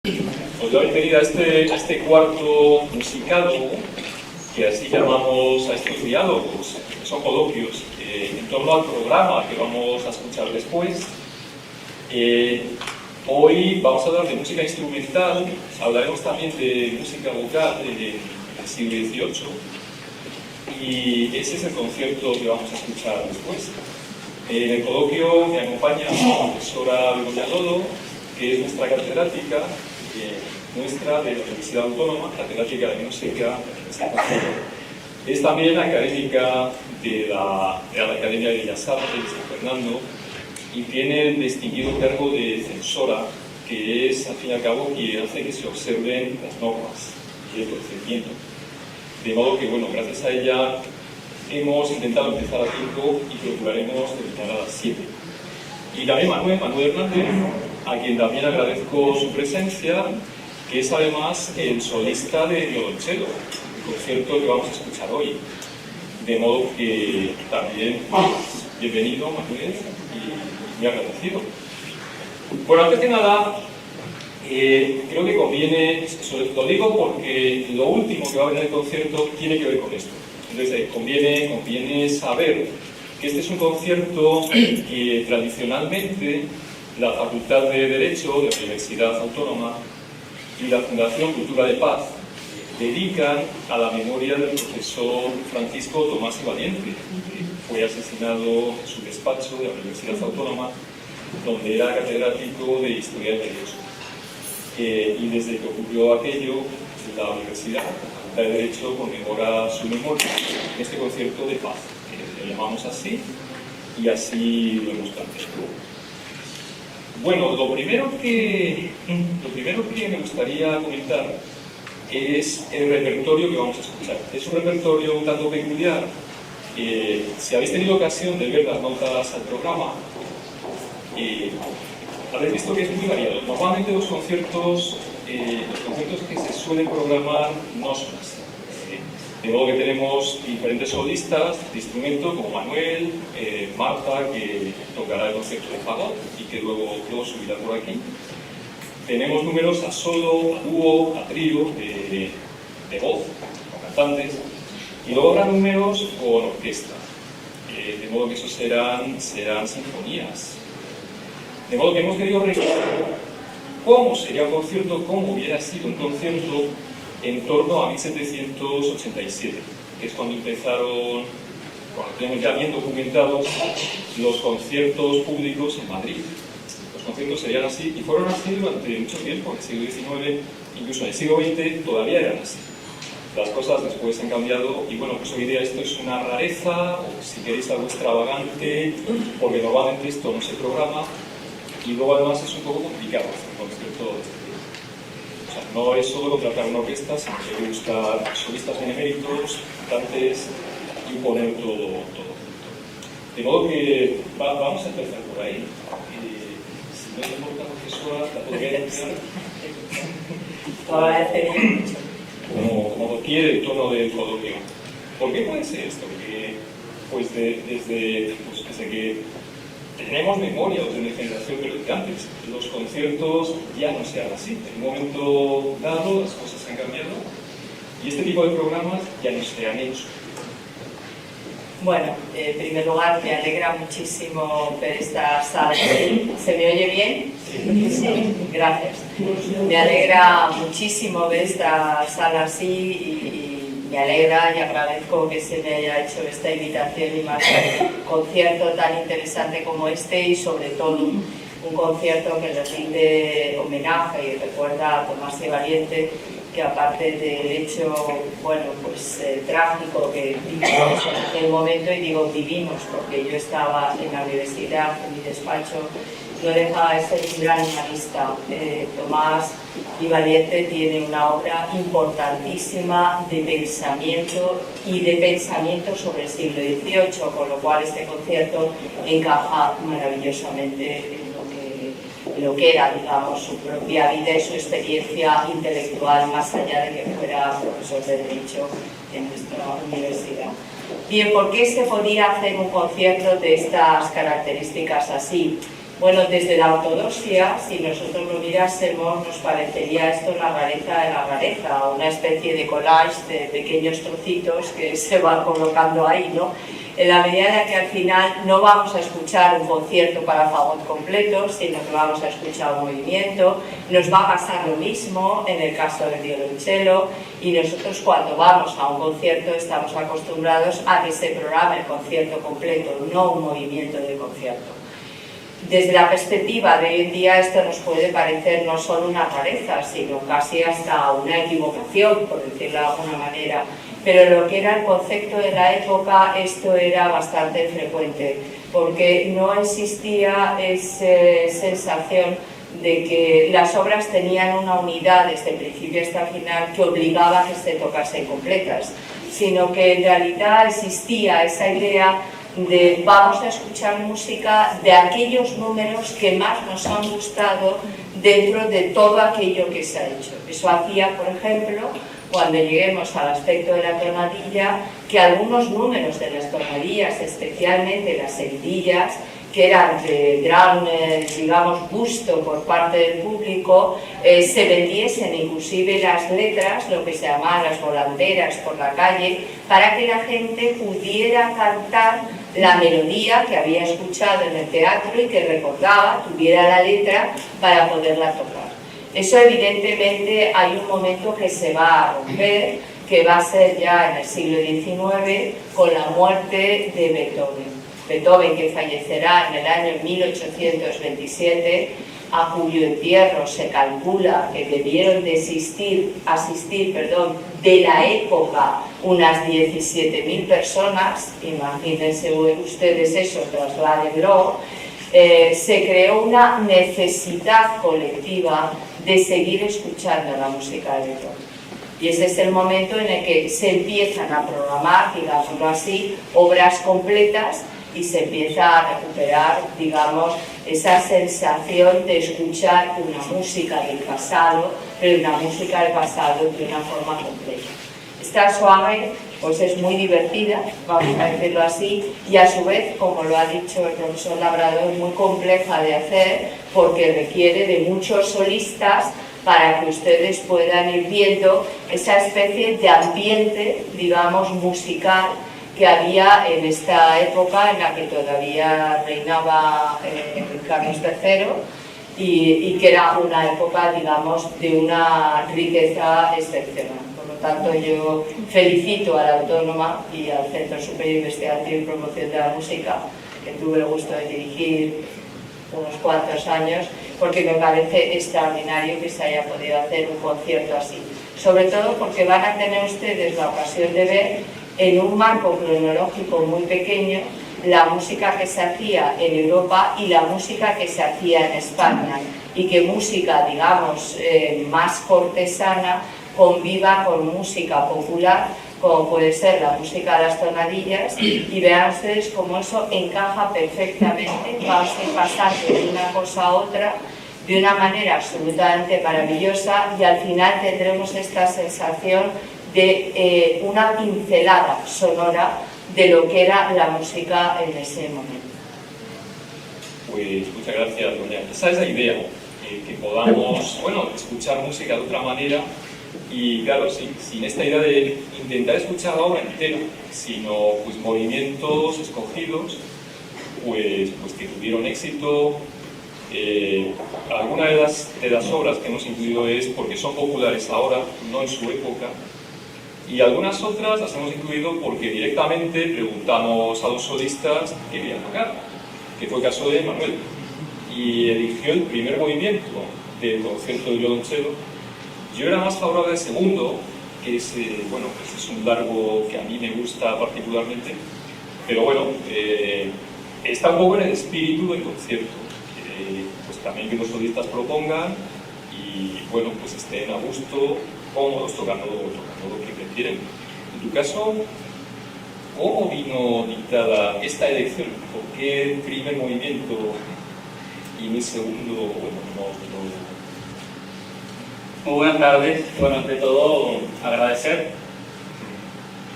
Os doy la bienvenida a este cuarto musicado, que así llamamos a estos diálogos, que son coloquios, en torno al programa que vamos a escuchar después. Hoy vamos a hablar de música instrumental, hablaremos también de música vocal del siglo XVIII, y ese es el concierto que vamos a escuchar después. En el coloquio me acompaña la profesora Begoña Lodo, que es nuestra catedrática, nuestra de la Universidad Autónoma, catedrática de música. Es también académica de la Academia de Bellas Artes de San Fernando y tiene el distinguido cargo de censora, que es, al fin y al cabo, quien hace que se observen las normas y el procedimiento. De modo que, bueno, gracias a ella hemos intentado empezar a 5 y procuraremos terminar a las 7. Y también Manuel Hernández, a quien también agradezco su presencia, que es además el solista de violonchelo, el concierto que vamos a escuchar hoy. De modo que también, bienvenido Manuel, y muy agradecido. Bueno, antes que nada, creo que conviene, lo digo porque lo último que va a venir el concierto tiene que ver con esto. Entonces, conviene saber que este es un concierto que tradicionalmente la Facultad de Derecho de la Universidad Autónoma y la Fundación Cultura de Paz dedican a la memoria del profesor Francisco Tomás y Valiente, que fue asesinado en su despacho de la Universidad Autónoma, donde era catedrático de Historia del Derecho. Y desde que ocurrió aquello, la Universidad, la Facultad de Derecho, conmemora su memoria en este concierto de paz, que lo llamamos así, y así lo hemos planteado. Bueno, lo primero que me gustaría comentar es el repertorio que vamos a escuchar. Es un repertorio un tanto peculiar. Si habéis tenido ocasión de ver las notas al programa, habréis visto que es muy variado. Normalmente los conciertos que se suelen programar no son así. De modo que tenemos diferentes solistas de instrumento como Manuel, Marta, que tocará el concierto de fagot y que luego subirá por aquí. Tenemos números a solo, a dúo, a trío, de voz, con cantantes, y luego habrá números con orquesta. De modo que esos serán sinfonías. De modo que hemos querido recordar cómo sería un concierto, cómo hubiera sido un concierto en torno a 1787, que es cuando empezaron, cuando tenemos ya bien documentados los conciertos públicos en Madrid. Los conciertos serían así, y fueron así durante mucho tiempo, en el siglo XIX, incluso en el siglo XX todavía eran así. Las cosas después han cambiado, y bueno, pues hoy día esto es una rareza, o si queréis algo extravagante, porque normalmente esto no se programa, y luego además es un poco complicado hacer un concierto de este. O sea, no es solo contratar una orquesta, sino que hay que buscar solistas beneméritos, cantantes y poner todo. De modo que vamos a empezar por ahí. Si no te importa, profesora, la podría iniciar como quiere el tono del coloquio. ¿Por qué puede ser esto? Porque pues desde que tenemos memoria de una generación de antes, los conciertos ya no se hacen así. En un momento dado las cosas han cambiado y este tipo de programas ya no se han hecho. Bueno, en primer lugar me alegra muchísimo ver esta sala. ¿Se me oye bien? Sí. Gracias. Me alegra muchísimo ver esta sala así y me alegra y agradezco que se me haya hecho esta invitación y más un concierto tan interesante como este y sobre todo un concierto que le rinde homenaje y recuerda a Tomás y Valiente, que aparte del hecho, bueno, pues trágico que vivimos en aquel momento, y digo vivimos porque yo estaba en la universidad, en mi despacho, no deja de ser un gran humanista. Tomás y Valiente tiene una obra importantísima de pensamiento sobre el siglo XVIII, con lo cual este concierto encaja maravillosamente en lo que era, digamos, su propia vida y su experiencia intelectual, más allá de que fuera profesor de Derecho en nuestra universidad. Bien, ¿por qué se podía hacer un concierto de estas características así? Bueno, desde la ortodoxia, si nosotros lo mirásemos, nos parecería esto la rareza de la rareza, una especie de collage de pequeños trocitos que se van colocando ahí, ¿no? En la medida en la que al final no vamos a escuchar un concierto para fagot completo, sino que vamos a escuchar un movimiento, nos va a pasar lo mismo en el caso del violonchelo, y nosotros cuando vamos a un concierto estamos acostumbrados a que se programe el concierto completo, no un movimiento del concierto. Desde la perspectiva de hoy en día esto nos puede parecer no solo una rareza, sino casi hasta una equivocación, por decirlo de alguna manera. Pero lo que era el concepto de la época, esto era bastante frecuente, porque no existía esa sensación de que las obras tenían una unidad desde principio hasta final que obligaba a que se tocasen completas, sino que en realidad existía esa idea de vamos a escuchar música de aquellos números que más nos han gustado dentro de todo aquello que se ha hecho. Eso hacía, por ejemplo, cuando lleguemos al aspecto de la tonadilla, que algunos números de las tonadillas, especialmente las seguidillas, que eran de gran, digamos, gusto por parte del público, se vendiesen inclusive las letras, lo que se llamaban las volanderas por la calle, para que la gente pudiera cantar la melodía que había escuchado en el teatro y que recordaba, tuviera la letra para poderla tocar. Eso evidentemente hay un momento que se va a romper, que va a ser ya en el siglo XIX con la muerte de Beethoven. Beethoven, que fallecerá en el año 1827, a cuyo entierro se calcula que debieron de asistir de la época unas 17.000 personas, imagínense ustedes eso, trasládenlo, se creó una necesidad colectiva de seguir escuchando la música de Beethoven. Y ese es el momento en el que se empiezan a programar, digámoslo así, obras completas y se empieza a recuperar, digamos, esa sensación de escuchar una música del pasado, pero una música del pasado de una forma completa. Esta suave, pues es muy divertida, vamos a decirlo así, y a su vez, como lo ha dicho el profesor Labrador, muy compleja de hacer porque requiere de muchos solistas para que ustedes puedan ir viendo esa especie de ambiente, digamos, musical que había en esta época en la que todavía reinaba Carlos III y que era una época, digamos, de una riqueza excepcional. Por lo tanto, yo felicito a la Autónoma y al Centro Superior de Investigación y Promoción de la Música, que tuve el gusto de dirigir unos cuantos años, porque me parece extraordinario que se haya podido hacer un concierto así. Sobre todo porque van a tener ustedes la ocasión de ver en un marco cronológico muy pequeño la música que se hacía en Europa y la música que se hacía en España, y que música, digamos, más cortesana conviva con música popular, como puede ser la música de las tonadillas, y vean ustedes cómo eso encaja perfectamente, va a pasar de una cosa a otra de una manera absolutamente maravillosa, y al final tendremos esta sensación de una pincelada sonora de lo que era la música en ese momento. Pues muchas gracias, doña. Esa es la idea, que podamos, bueno, escuchar música de otra manera, y claro, sin esta idea de intentar escuchar la obra entera, sino pues movimientos escogidos, pues que tuvieron éxito. Algunas de las obras que hemos incluido es porque son populares ahora, no en su época, y algunas otras las hemos incluido porque directamente preguntamos a los solistas qué querían tocar, que fue el caso de Manuel, y eligió el primer movimiento del concierto de violonchelo. Yo era más favorable al segundo, que es, bueno, pues es un largo que a mí me gusta particularmente, pero bueno, está un poco en el espíritu del concierto. Pues también que los solistas propongan y bueno, pues estén a gusto, cómodos, tocando lo que prefieren. En tu caso, ¿cómo vino dictada esta elección? ¿Por qué el primer movimiento y el segundo, bueno, no? Muy buenas tardes. Bueno, ante todo, agradecer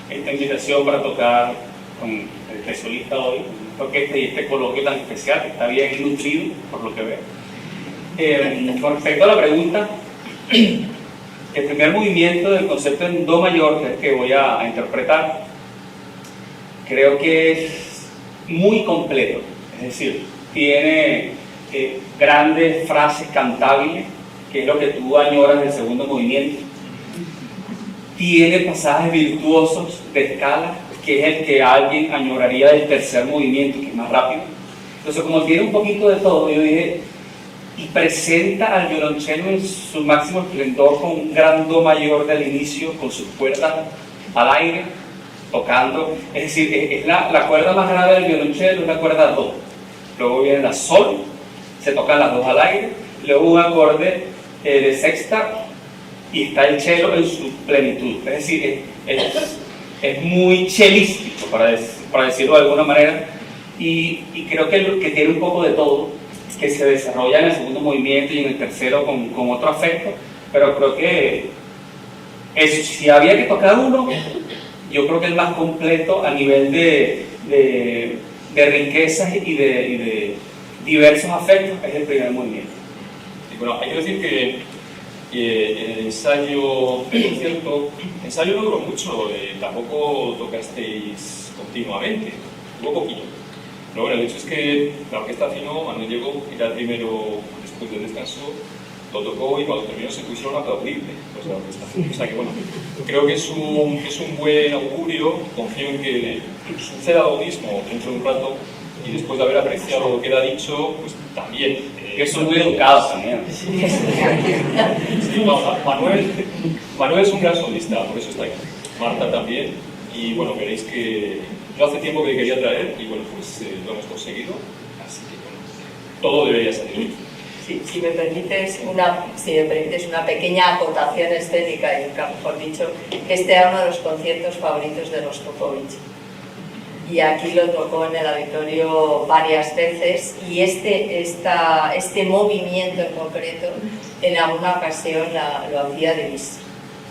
esta invitación para tocar con el solista hoy. orquesta y este coloquio tan especial, que está bien nutrido, por lo que veo. Con respecto a la pregunta, el primer movimiento del concepto en do mayor, que es el que voy a interpretar, creo que es muy completo, es decir, tiene grandes frases cantables, que es lo que tú añoras del segundo movimiento. Tiene pasajes virtuosos de escala, que es el que alguien añoraría del tercer movimiento, que es más rápido. Entonces, como tiene un poquito de todo, yo dije, y presenta al violonchelo en su máximo esplendor con un gran do mayor del inicio, con sus cuerdas al aire, tocando. Es decir, es la cuerda más grave del violonchelo, es la cuerda do. Luego viene la sol, se tocan las dos al aire, luego un acorde de sexta, y está el cello en su plenitud. Es decir, es muy chelístico, para decirlo de alguna manera, y creo que tiene un poco de todo, que se desarrolla en el segundo movimiento y en el tercero con otro afecto, pero creo que si había que tocar uno, yo creo que el más completo a nivel de riquezas y de diversos afectos es el primer movimiento. Y bueno, hay que decir que en el ensayo, por cierto, el ensayo no duró mucho, tampoco tocasteis continuamente, duró poquito. Pero bueno, el hecho es que la orquesta afinó, Manuel llegó, era el primero después del descanso, lo tocó y cuando terminó se pusieron a aplaudirle los de la orquesta. O sea que bueno, creo que es un buen augurio, confío en que suceda lo mismo dentro de un rato y después de haber apreciado lo que él ha dicho, pues también. Que son muy educados también. Sí, no, Manuel es un gran solista, por eso está aquí. Marta también, y bueno, veréis que no hace tiempo que quería traer y bueno, pues lo hemos conseguido, así que bueno, todo debería salir bien. Sí, si me permites una pequeña acotación escénica, y nunca mejor dicho, este era uno de los conciertos favoritos de Rostropovich. Y aquí lo tocó en el auditorio varias veces, y este movimiento en concreto, en alguna ocasión lo hacía de bis.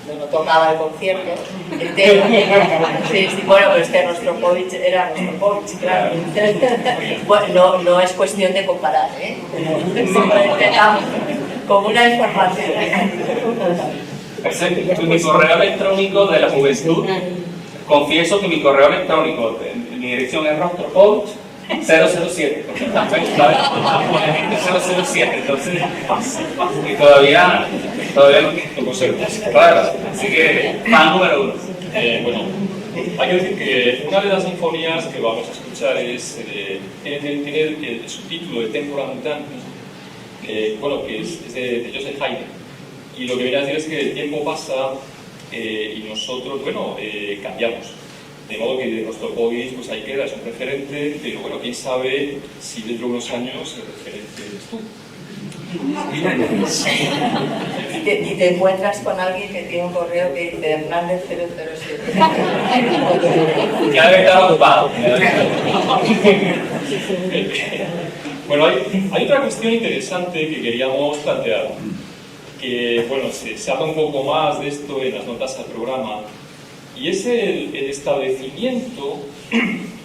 No tocaba el concierto entero. Sí, bueno, pero es que Rostropovich era Rostropovich, claro. Bueno, no es cuestión de comparar, ¿eh? Como una información. Mi correo electrónico de la juventud, confieso que mi correo electrónico, mi dirección es Rostropovich 007, porque está la gente 007, entonces, y todavía Lo conservo. claro, así que fan número 1. Bueno, hay que decir que una de las sinfonías que vamos a escuchar tiene el subtítulo de Tempora Mutanti, bueno, que es de Joseph Haydn. Y lo que viene a decir es que el tiempo pasa y nosotros, bueno, cambiamos. De modo que Rostropovich, pues ahí queda, es un referente, pero bueno, quién sabe si dentro de unos años el referente eres tú. Y te encuentras con alguien que tiene un correo que dice Hernández 007. Ya debe estar ocupado. Bueno, hay otra cuestión interesante que queríamos plantear, que bueno, se habla un poco más de esto en las notas al programa, y es el establecimiento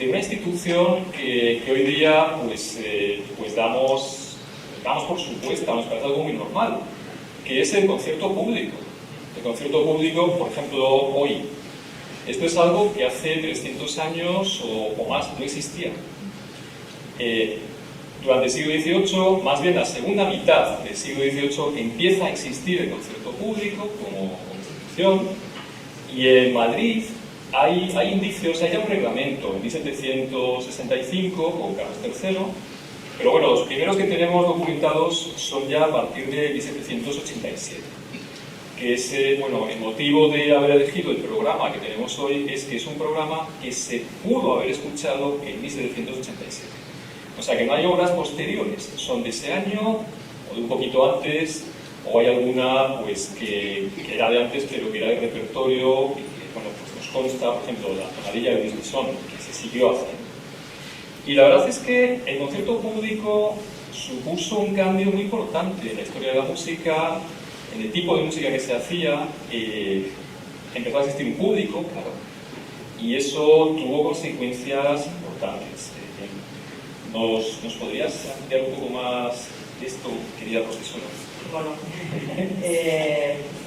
de una institución que hoy día pues damos por supuesta, nos parece algo muy normal, que es el concierto público. El concierto público, por ejemplo, hoy. Esto es algo que hace 300 años o más no existía. Durante el siglo XVIII, más bien la segunda mitad del siglo XVIII, empieza a existir el concierto público como institución. Y en Madrid hay indicios, hay ya un reglamento en 1765 con Carlos III, pero bueno, los primeros que tenemos documentados son ya a partir de 1787. Que es, bueno, el motivo de haber elegido el programa que tenemos hoy es que es un programa que se pudo haber escuchado en 1787. O sea que no hay obras posteriores, son de ese año o de un poquito antes, o hay alguna pues que era de antes pero que era de repertorio y que bueno, pues nos consta, por ejemplo, la tonadilla de Luis que se siguió haciendo. Y la verdad es que el concierto público supuso un cambio muy importante en la historia de la música, en el tipo de música que se hacía. Empezó a existir un público, claro, y eso tuvo consecuencias importantes. ¿Nos podrías ampliar un poco más esto, querida profesora? Bueno,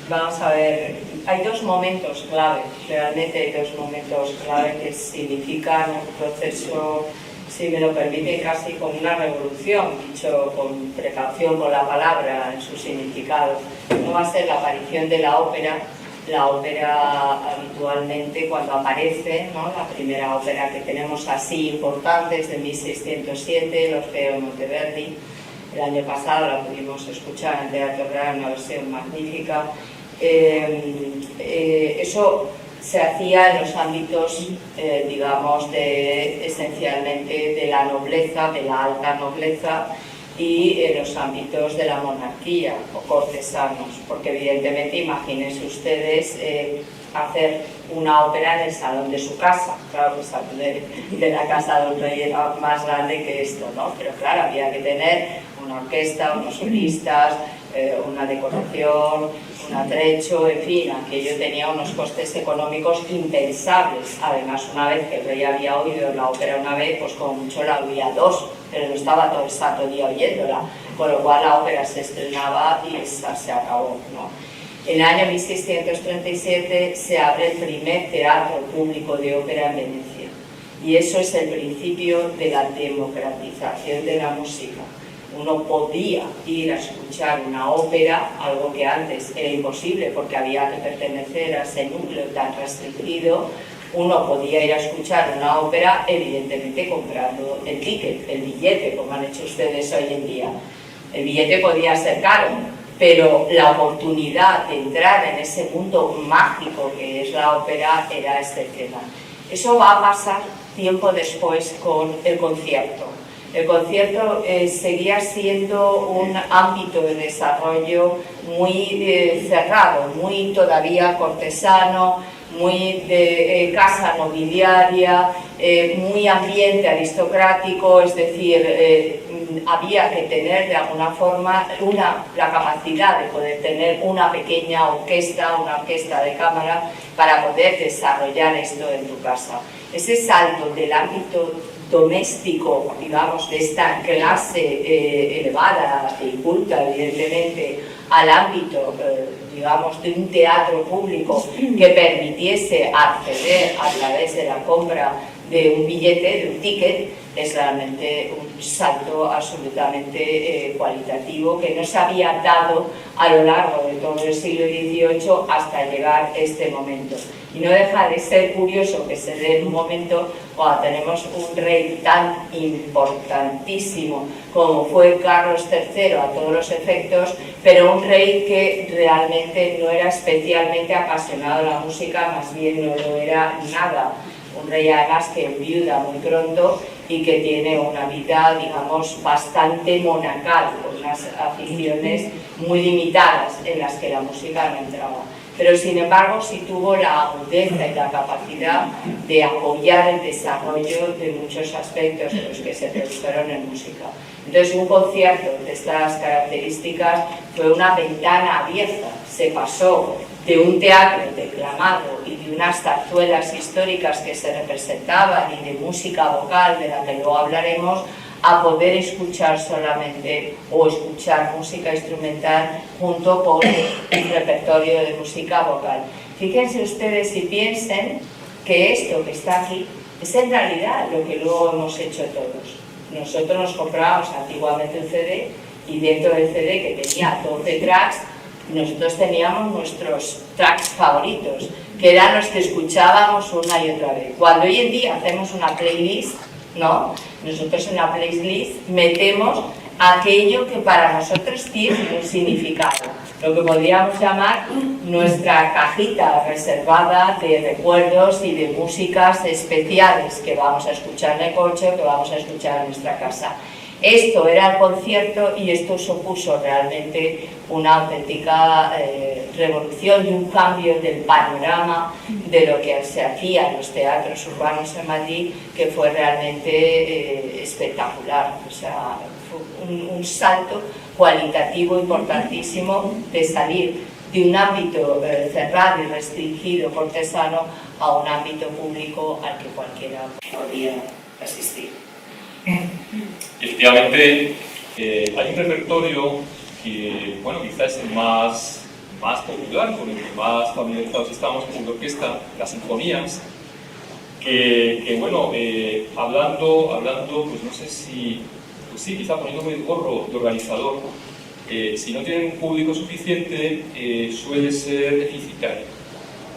vamos a ver, hay dos momentos clave, realmente hay dos momentos clave que significan un proceso, si me lo permite, casi como una revolución, dicho con precaución con la palabra en su significado. Uno va a ser la aparición de la ópera. La ópera habitualmente cuando aparece, ¿no? La primera ópera que tenemos así importante es de 1607, el Orfeo Monteverdi. El año pasado la pudimos escuchar en el Teatro Real, una versión magnífica. Eso se hacía en los ámbitos, digamos, esencialmente de la nobleza, de la alta nobleza, y en los ámbitos de la monarquía o cortesanos, porque evidentemente imagínense ustedes hacer una ópera en el salón de su casa. Claro, el salón de la casa de un rey era más grande que esto, ¿no? Pero claro, había que tener una orquesta, unos solistas, una decoración, un atrecho, en fin, aquello tenía unos costes económicos impensables. Además, una vez que el rey había oído la ópera una vez, pues como mucho la oía dos, pero no estaba todo el santo día oyéndola, con lo cual la ópera se estrenaba y esa se acabó, ¿no? En el año 1637 se abre el primer teatro público de ópera en Venecia, y eso es el principio de la democratización de la música. Uno podía ir a escuchar una ópera, algo que antes era imposible porque había que pertenecer a ese núcleo tan restringido. Uno podía ir a escuchar una ópera, evidentemente comprando el ticket, el billete, como han hecho ustedes hoy en día. El billete podía ser caro, pero la oportunidad de entrar en ese mundo mágico que es la ópera era excepcional. Eso va a pasar tiempo después con el concierto. El concierto seguía siendo un ámbito de desarrollo muy cerrado, muy todavía cortesano, muy de casa nobiliaria, muy ambiente aristocrático, es decir, había que tener de alguna forma la capacidad de poder tener una pequeña orquesta, una orquesta de cámara, para poder desarrollar esto en tu casa. Ese salto del ámbito doméstico, digamos, de esta clase elevada y culta, evidentemente, al ámbito, digamos, de un teatro público que permitiese acceder a través de la compra de un billete, de un ticket, es realmente un salto absolutamente cualitativo que no se había dado a lo largo de todo el siglo XVIII hasta llegar a este momento. Y no deja de ser curioso que se dé en un momento cuando tenemos un rey tan importantísimo como fue Carlos III a todos los efectos, pero un rey que realmente no era especialmente apasionado de la música, más bien no lo era nada. Un rey además que enviuda muy pronto y que tiene una vida, digamos, bastante monacal, con unas aficiones muy limitadas en las que la música no entraba. Pero sin embargo sí tuvo la agudeza y la capacidad de apoyar el desarrollo de muchos aspectos de los que se produjeron en música. Entonces un concierto de estas características fue una ventana abierta, se pasó de un teatro declamado y de unas zarzuelas históricas que se representaban y de música vocal, de la que luego hablaremos, a poder escuchar solamente o escuchar música instrumental junto con un repertorio de música vocal. Fíjense ustedes y piensen que esto que está aquí es en realidad lo que luego hemos hecho todos. Nosotros nos comprábamos antiguamente un CD y dentro del CD, que tenía 12 tracks, nosotros teníamos nuestros tracks favoritos, que eran los que escuchábamos una y otra vez. Cuando hoy en día hacemos una playlist, ¿no? Nosotros en la playlist metemos aquello que para nosotros tiene un significado, lo que podríamos llamar nuestra cajita reservada de recuerdos y de músicas especiales que vamos a escuchar en el coche o que vamos a escuchar en nuestra casa. Esto era el concierto y esto supuso realmente una auténtica revolución y un cambio del panorama de lo que se hacía en los teatros urbanos en Madrid, que fue realmente espectacular. O sea, fue un salto cualitativo importantísimo de salir de un ámbito cerrado y restringido cortesano a un ámbito público al que cualquiera podía asistir. efectivamente, hay un repertorio que, bueno, quizás es el más popular, con el que más familiarizados estamos, que es la orquesta, las sinfonías, que bueno, hablando, pues no sé si, pues sí, quizá poniéndome el gorro de organizador, si no tienen un público suficiente, suele ser deficitario,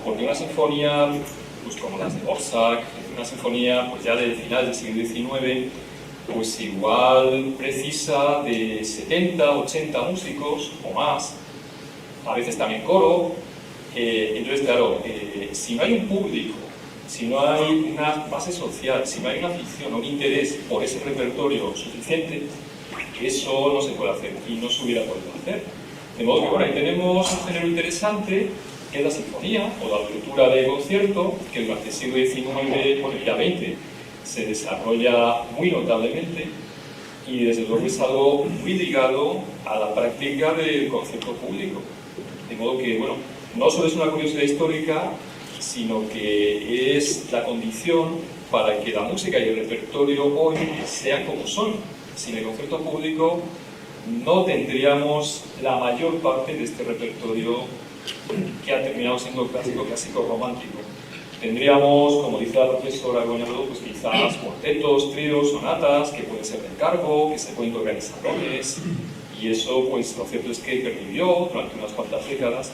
porque una sinfonía, pues como las de Dvořák, una sinfonía pues ya del final del siglo XIX, pues igual precisa de 70, 80 músicos o más, a veces también coro. Entonces, claro, si no hay un público, si no hay una base social, si no hay una afición o un interés por ese repertorio suficiente, eso no se puede hacer y no se hubiera podido hacer. De modo que, bueno, ahí tenemos un género interesante, que es la sinfonía o la apertura de concierto, que durante el siglo XIX, bueno, ya XX, se desarrolla muy notablemente y desde luego es algo muy ligado a la práctica del concierto público. De modo que, bueno, no solo es una curiosidad histórica, sino que es la condición para que la música y el repertorio hoy sean como son. Sin el concierto público no tendríamos la mayor parte de este repertorio que ha terminado siendo clásico romántico. Tendríamos, como dice la profesora Goñado, pues quizás cuartetos, tríos, sonatas, que pueden ser de encargo, que se pueden tocar en salones, y eso, pues lo cierto es que pervivió durante unas cuantas décadas,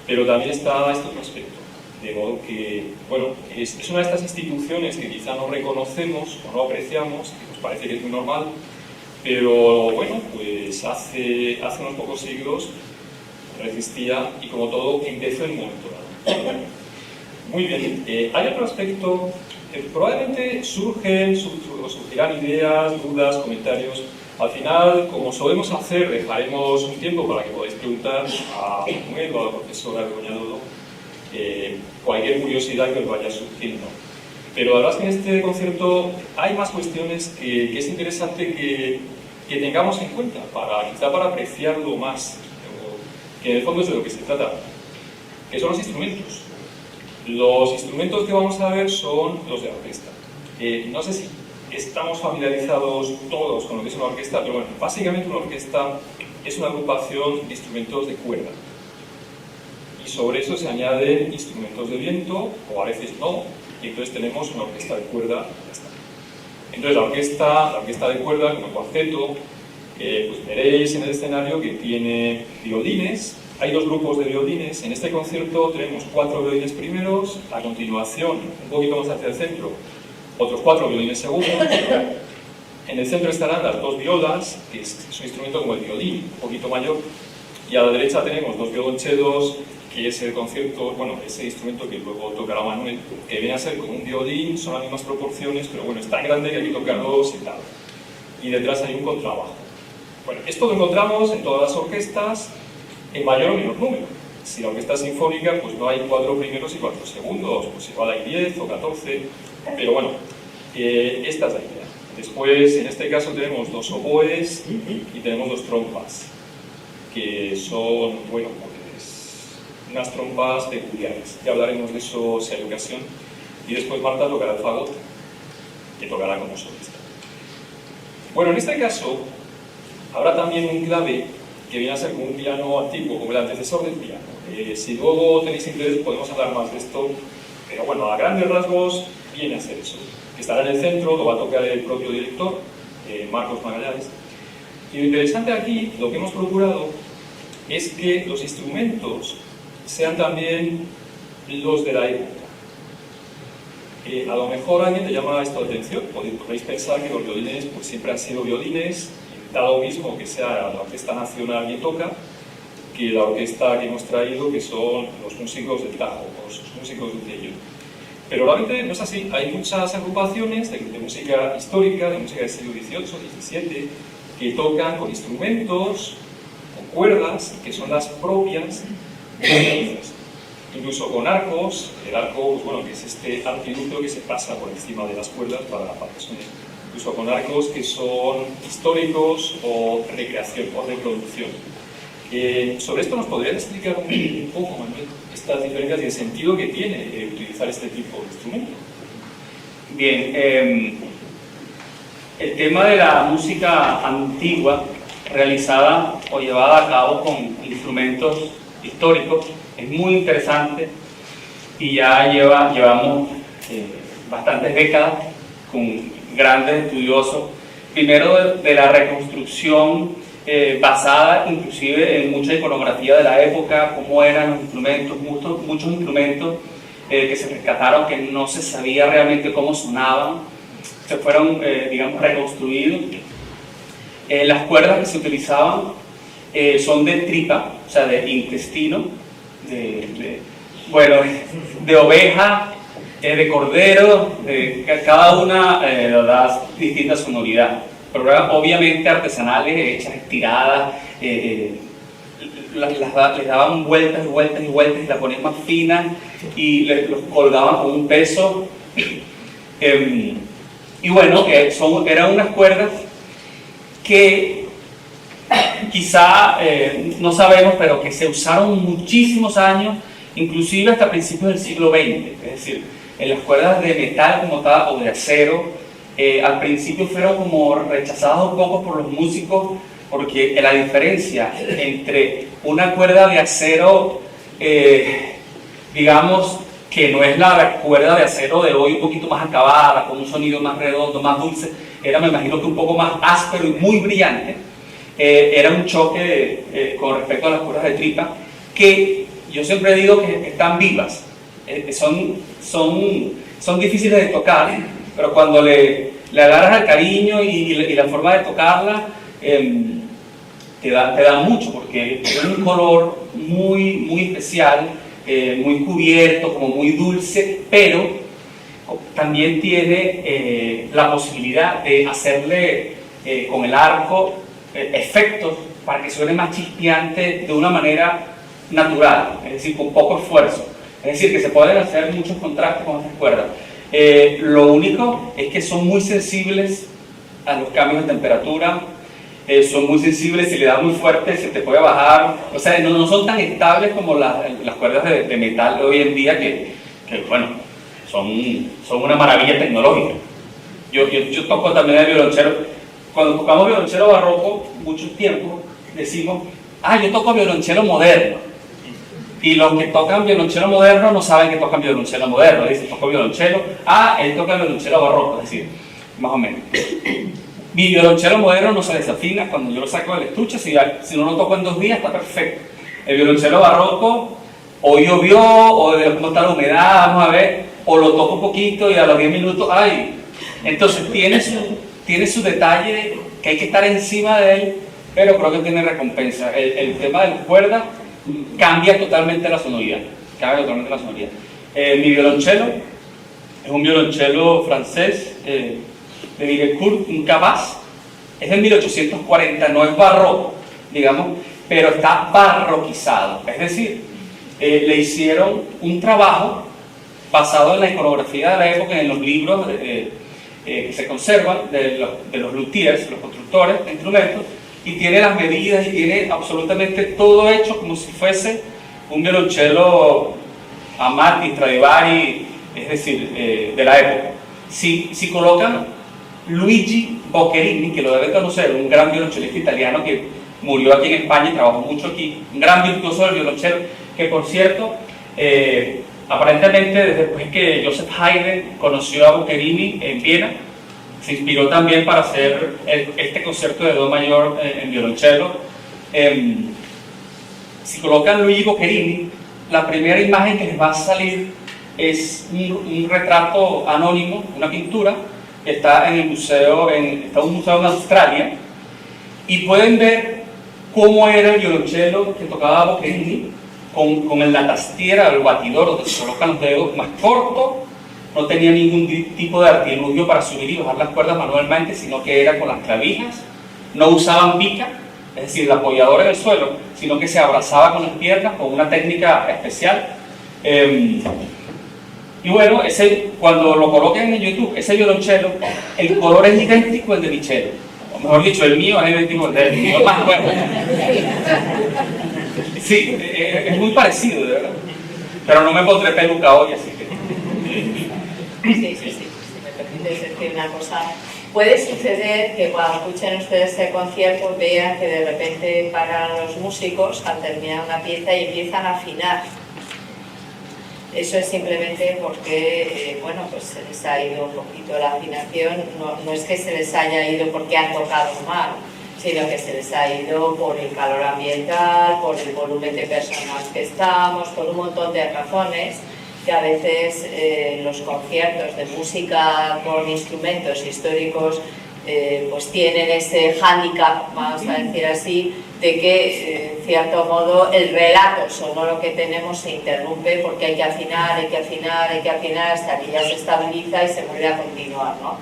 pero también está este otro aspecto. De modo que, bueno, es una de estas instituciones que quizá no reconocemos o no apreciamos, que nos parece que es muy normal, pero bueno, pues hace unos pocos siglos resistía y como todo empezó en un momento dado. Muy bien, hay otro aspecto, probablemente surgirán ideas, dudas, comentarios. Al final, como solemos hacer, dejaremos un tiempo para que podáis preguntar a Manuel o a la profesora Goñado cualquier curiosidad que os vaya surgiendo. Pero la verdad es que en este concierto hay más cuestiones que es interesante que tengamos en cuenta, quizá para apreciarlo más, que en el fondo es de lo que se trata, que son los instrumentos. Los instrumentos que vamos a ver son los de la orquesta. No sé si estamos familiarizados todos con lo que es una orquesta, pero bueno, básicamente una orquesta es una agrupación de instrumentos de cuerda. Y sobre eso se añaden instrumentos de viento, o a veces no, y entonces tenemos una orquesta de cuerda. Entonces la orquesta de cuerda, como cuarteto, pues veréis en el escenario que tiene violines. Hay dos grupos de violines. En este concierto tenemos 4 violines primeros, a continuación, un poquito más hacia el centro, otros 4 violines segundos. En el centro estarán las 2 violas, que es un instrumento como el violín, un poquito mayor, y a la derecha tenemos 2 violonchelos, que es el concierto, bueno, ese instrumento que luego tocará Manuel, que viene a ser como un violín, son las mismas proporciones, pero bueno, es tan grande que hay que tocarlo sentado. Y detrás hay un contrabajo. Bueno, esto lo encontramos en todas las orquestas, en mayor o menor número. Si la orquesta es sinfónica, pues no hay 4 primeros y 4 segundos, pues igual hay 10 o 14, pero bueno, esta es la idea. Después, en este caso, tenemos 2 oboes y tenemos 2 trompas, que son, bueno, pues unas trompas peculiares. Ya hablaremos de eso si hay ocasión. Y después Marta tocará el fagot, que tocará como solista. Bueno, en este caso, habrá también un clave que viene a ser como un piano antiguo, como el antecesor del piano. Si luego tenéis interés podemos hablar más de esto, pero bueno, a grandes rasgos viene a ser eso. Que estará en el centro, lo va a tocar el propio director, Marcos Magallanes. Y lo interesante aquí, lo que hemos procurado, es que los instrumentos sean también los de la época. A lo mejor a alguien le llama esto la atención, podéis pensar que los violines pues, siempre han sido violines, da lo mismo que sea la Orquesta Nacional que toca, que la orquesta que hemos traído, que son los músicos del Tajo, los músicos del Tello. Pero realmente no es así, hay muchas agrupaciones de música histórica, de música del siglo XVIII, XVII, que tocan con instrumentos, con cuerdas, que son las propias de las piezas. Incluso con arcos, el arco, pues bueno, que es este artilugio que se pasa por encima de las cuerdas para que suene. Incluso con arcos que son históricos o recreación o reproducción. Sobre esto nos podrías explicar un poco, Manuel, estas diferencias y el sentido que tiene utilizar este tipo de instrumento. Bien, el tema de la música antigua realizada o llevada a cabo con instrumentos históricos es muy interesante y ya llevamos bastantes décadas con grandes estudiosos, primero de la reconstrucción basada inclusive en mucha iconografía de la época, cómo eran los instrumentos, muchos instrumentos que se rescataron, que no se sabía realmente cómo sonaban, se fueron, digamos, reconstruidos. Las cuerdas que se utilizaban son de tripa, o sea, de intestino, de oveja, de cordero, cada una da distinta sonoridad, pero obviamente artesanales, hechas, estiradas, les daban vueltas y vueltas y vueltas y la ponían más fina y los colgaban con un peso. Y bueno, eran unas cuerdas que quizá no sabemos, pero que se usaron muchísimos años, inclusive hasta principios del siglo XX. Es decir, en las cuerdas de metal como tal o de acero, al principio fueron como rechazadas un poco por los músicos, porque la diferencia entre una cuerda de acero, digamos, que no es la cuerda de acero de hoy, un poquito más acabada, con un sonido más redondo, más dulce, era, me imagino que un poco más áspero y muy brillante, era un choque con respecto a las cuerdas de tripa, que yo siempre digo que están vivas, son difíciles de tocar, pero cuando le agarras el cariño y la forma de tocarla, te da mucho, porque tiene un color muy, muy especial, muy cubierto, como muy dulce, pero también tiene la posibilidad de hacerle con el arco efectos para que suene más chispeante de una manera natural, es decir, con poco esfuerzo. Es decir, que se pueden hacer muchos contrastes con estas cuerdas. Lo único es que son muy sensibles a los cambios de temperatura, son muy sensibles, si le das muy fuerte se te puede bajar, o sea, no son tan estables como las cuerdas de metal de hoy en día que bueno, son una maravilla tecnológica. Yo toco también el violonchelo. Cuando tocamos violonchelo barroco, mucho tiempo decimos, yo toco violonchelo moderno. Y los que tocan violonchelo moderno no saben que tocan violonchelo moderno. Dicen, toco violonchelo, él toca violonchelo barroco, es decir, más o menos. Mi violonchelo moderno no se desafina cuando yo lo saco del estuche, si no lo toco en 2 días está perfecto. El violonchelo barroco, o llovió, o cómo está la humedad, vamos a ver, o lo toco un poquito y a los 10 minutos, Entonces tiene su detalle que hay que estar encima de él, pero creo que tiene recompensa. El tema de las cuerdas cambia totalmente la sonoridad. Mi violonchelo es un violonchelo francés, de Villecourt, un Cabas, es de 1840, no es barroco, digamos, pero está barroquizado, es decir, le hicieron un trabajo basado en la iconografía de la época, en los libros que se conservan de los luthiers, los constructores de instrumentos, y tiene las medidas y tiene absolutamente todo hecho como si fuese un violonchelo Amati, Stradivari, es decir, de la época. Si colocan Luigi Boccherini, que lo deben conocer, un gran violonchelista italiano que murió aquí en España y trabajó mucho aquí, un gran virtuoso del violonchelo, que por cierto, aparentemente después que Joseph Haydn conoció a Boccherini en Viena, se inspiró también para hacer este concierto de do mayor en violonchelo. Si colocan Luigi Boccherini, la primera imagen que les va a salir es un retrato anónimo, una pintura, que está en un museo en Australia, y pueden ver cómo era el violonchelo que tocaba Boccherini, con la tastiera, el batidor donde se colocan los dedos, más corto, no tenía ningún tipo de artilugio para subir y bajar las cuerdas manualmente, sino que era con las clavijas, no usaban pica, es decir, el apoyador en el suelo, sino que se abrazaba con las piernas con una técnica especial. Y bueno, cuando lo coloquen en YouTube, ese violonchelo, el color es idéntico al de mi cello. O mejor dicho, el mío es idéntico al del mío, más bueno. Sí, es muy parecido, de verdad. Pero no me pondré peluca hoy, así que... Sí, si me permites decir una cosa. Puede suceder que cuando escuchen ustedes este concierto vean que de repente paran los músicos al terminar una pieza y empiezan a afinar. Eso es simplemente porque, bueno, pues se les ha ido un poquito la afinación, no es que se les haya ido porque han tocado mal, sino que se les ha ido por el calor ambiental, por el volumen de personas que estamos, por un montón de razones que a veces los conciertos de música con instrumentos históricos pues tienen ese hándicap, vamos a decir así, de que en cierto modo el relato sonoro que tenemos se interrumpe porque hay que afinar hasta que ya se estabiliza y se vuelve a continuar, ¿no?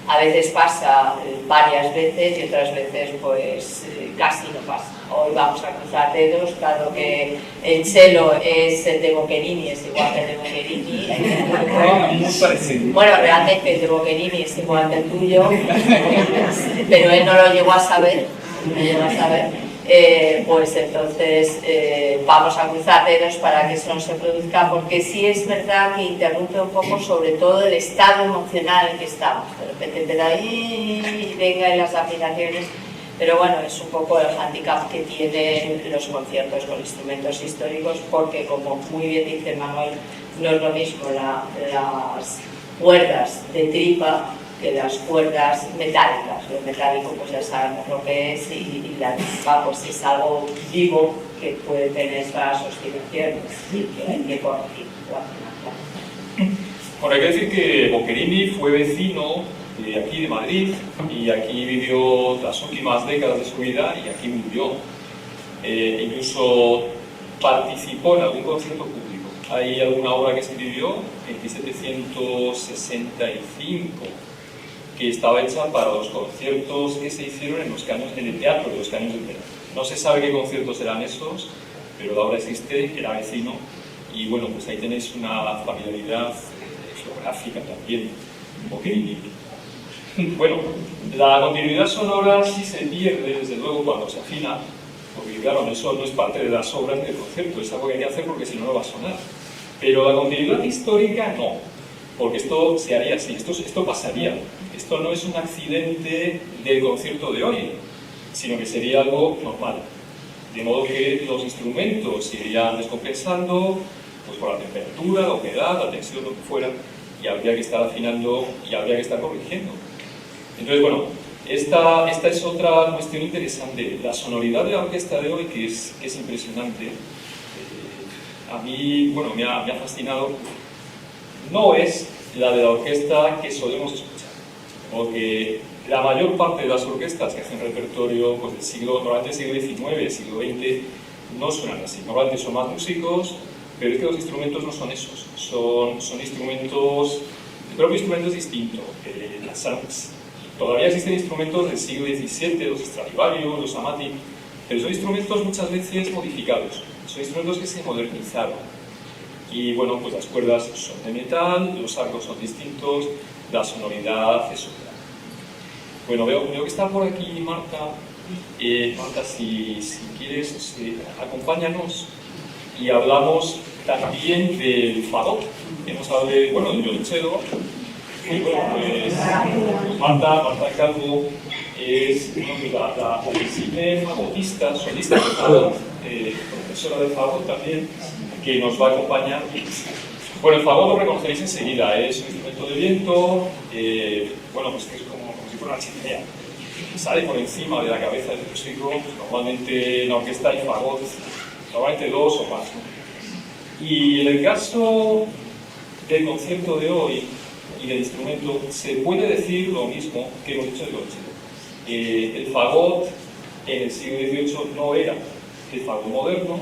A veces pasa varias veces y otras veces pues casi no pasa. Hoy vamos a cruzar dedos, claro que el cello es el de Boccherini, es igual que el de Boccherini. Bueno, realmente el de Boccherini es igual que el tuyo, pero él no lo llegó a saber, pues entonces vamos a cruzar dedos para que eso no se produzca, porque sí es verdad que interrumpe un poco sobre todo el estado emocional en que estamos. De repente empieza ahí y venga en las afinaciones, pero bueno, es un poco el hándicap que tienen los conciertos con instrumentos históricos, porque como muy bien dice Manuel, no es lo mismo las cuerdas de tripa que las cuerdas metálicas. Lo metálico pues ya sabemos lo que es y la tripa pues es algo vivo que puede tener estas oscilaciones y que hay que corregir. Bueno, hay que decir que Boccherini fue vecino de aquí de Madrid y aquí vivió las últimas décadas de su vida y aquí murió. Incluso participó en algún concierto público. Hay alguna obra que escribió en 1765 que estaba hecha para los conciertos que se hicieron en el teatro de los Caños del Verano. No se sabe qué conciertos eran esos, pero la obra existe, era vecino, y bueno, pues ahí tenéis una familiaridad geográfica también, Boccherini. Bueno, la continuidad sonora sí se pierde, desde luego, cuando se afina, porque claro, eso no es parte de las obras del concierto, es algo que hay que hacer porque si no, no va a sonar. Pero la continuidad histórica no, porque esto se haría así, esto pasaría. Esto no es un accidente del concierto de hoy, sino que sería algo normal. De modo que los instrumentos se irían descompensando pues por la temperatura, la humedad, la tensión, lo que fuera, y habría que estar afinando y habría que estar corrigiendo. Entonces, bueno, esta es otra cuestión interesante. La sonoridad de la orquesta de hoy, que es impresionante, a mí, bueno, me ha fascinado. No es la de la orquesta que solemos escuchar, porque la mayor parte de las orquestas que hacen repertorio pues, normalmente del siglo XIX, siglo XX, no suenan así. Normalmente son más músicos, pero es que los instrumentos no son esos, son instrumentos, el propio instrumento es distinto. Todavía existen instrumentos del siglo XVII, los Stradivarius, los Amati, pero son instrumentos muchas veces modificados, son instrumentos que se modernizaron. Y bueno, pues las cuerdas son de metal, los arcos son distintos, la sonoridad es otra. Bueno, veo que está por aquí Marta. Marta, si quieres, acompáñanos y hablamos también del fagot. Hemos hablado del violonchelo. Y bueno, pues Marta Calvo es la oficina fagotista, solista de fagot, profesora de fagot también, que nos va a acompañar. Bueno, el fagot lo reconoceréis enseguida, es un instrumento de viento, pues que es como si fuera una chimenea. Sale por encima de la cabeza del músico, normalmente en la orquesta hay fagot, normalmente dos o más. Y en el caso del concierto de hoy y del instrumento, se puede decir lo mismo que hemos dicho del violonchelo. El fagot en el siglo XVIII no era el fagot moderno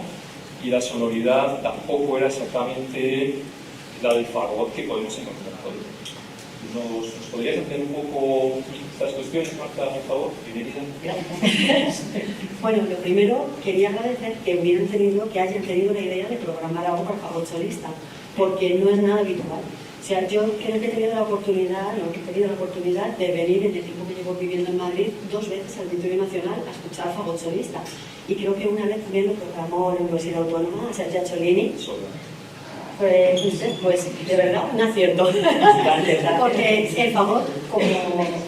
y la sonoridad tampoco era exactamente la del fagot que podemos encontrar hoy. ¿Nos podrías hacer un poco estas cuestiones, Marta, por favor? Bueno, lo primero, quería agradecer que hayan tenido la idea de programar algo con fagot solista, porque no es nada habitual. O sea, yo creo que he tenido la oportunidad de venir en el tiempo que llevo viviendo en Madrid 2 veces al Auditorio Nacional a escuchar fagot solista. Y creo que una vez también lo programó la Universidad Autónoma, Sergio Ciolini. Pues de verdad, un acierto. Porque el fagot,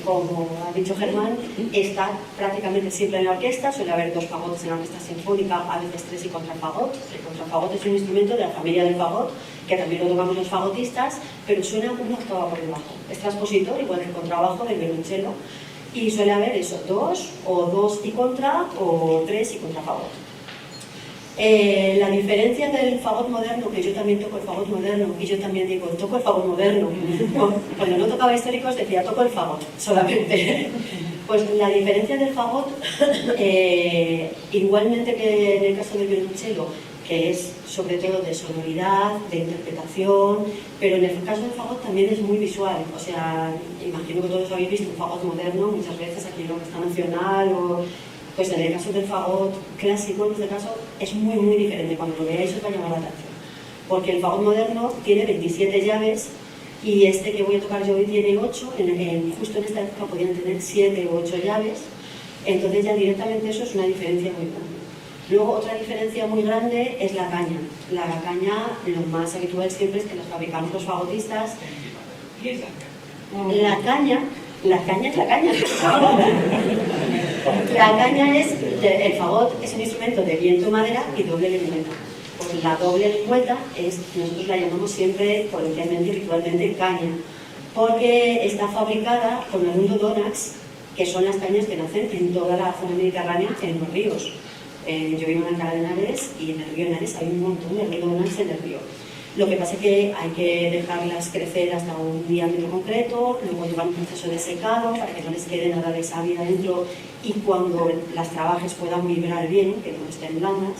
como ha dicho Germán, está prácticamente siempre en la orquesta. Suele haber 2 fagots en la orquesta sinfónica, a veces 3 y contrafagot. El contrafagot es un instrumento de la familia del fagot, que también lo tocamos los fagotistas, pero suena una octava por debajo. Es transpositor, igual que el contrabajo del violonchelo, y suele haber eso, 2 o 2 y contra, o 3 y contrafagot. La diferencia del fagot moderno, que yo también toco el fagot moderno, y yo también digo, toco el fagot moderno. Cuando no tocaba históricos decía, toco el fagot, solamente. Pues la diferencia del fagot, igualmente que en el caso del violonchelo, que es sobre todo de sonoridad, de interpretación, pero en el caso del fagot también es muy visual. O sea, imagino que todos habéis visto un fagot moderno, muchas veces aquí en la Orquesta Nacional, pues en el caso del fagot clásico, en este caso, es muy diferente. Cuando lo veáis os va a llamar la atención. Porque el fagot moderno tiene 27 llaves y este que voy a tocar yo hoy tiene 8. Justo en esta época podían tener 7 u 8 llaves. Entonces ya directamente eso es una diferencia muy grande. Luego otra diferencia muy grande es la caña. La caña, lo más habitual siempre es que las fabricamos los fagotistas. La caña es la caña. La caña es, el fagot es un instrumento de viento madera y doble lengüeta. Pues la doble lengüeta nosotros la llamamos siempre coloquialmente y ritualmente caña, porque está fabricada con alundo Donax, que son las cañas que nacen en toda la zona mediterránea en los ríos. Yo vivo en Alcalá de Henares y en el río Henares hay un montón de Donax en el río. Lo que pasa es que hay que dejarlas crecer hasta un diámetro concreto, luego llevar un proceso de secado para que no les quede nada de savia dentro y cuando las trabajes puedan vibrar bien, que no estén blandas.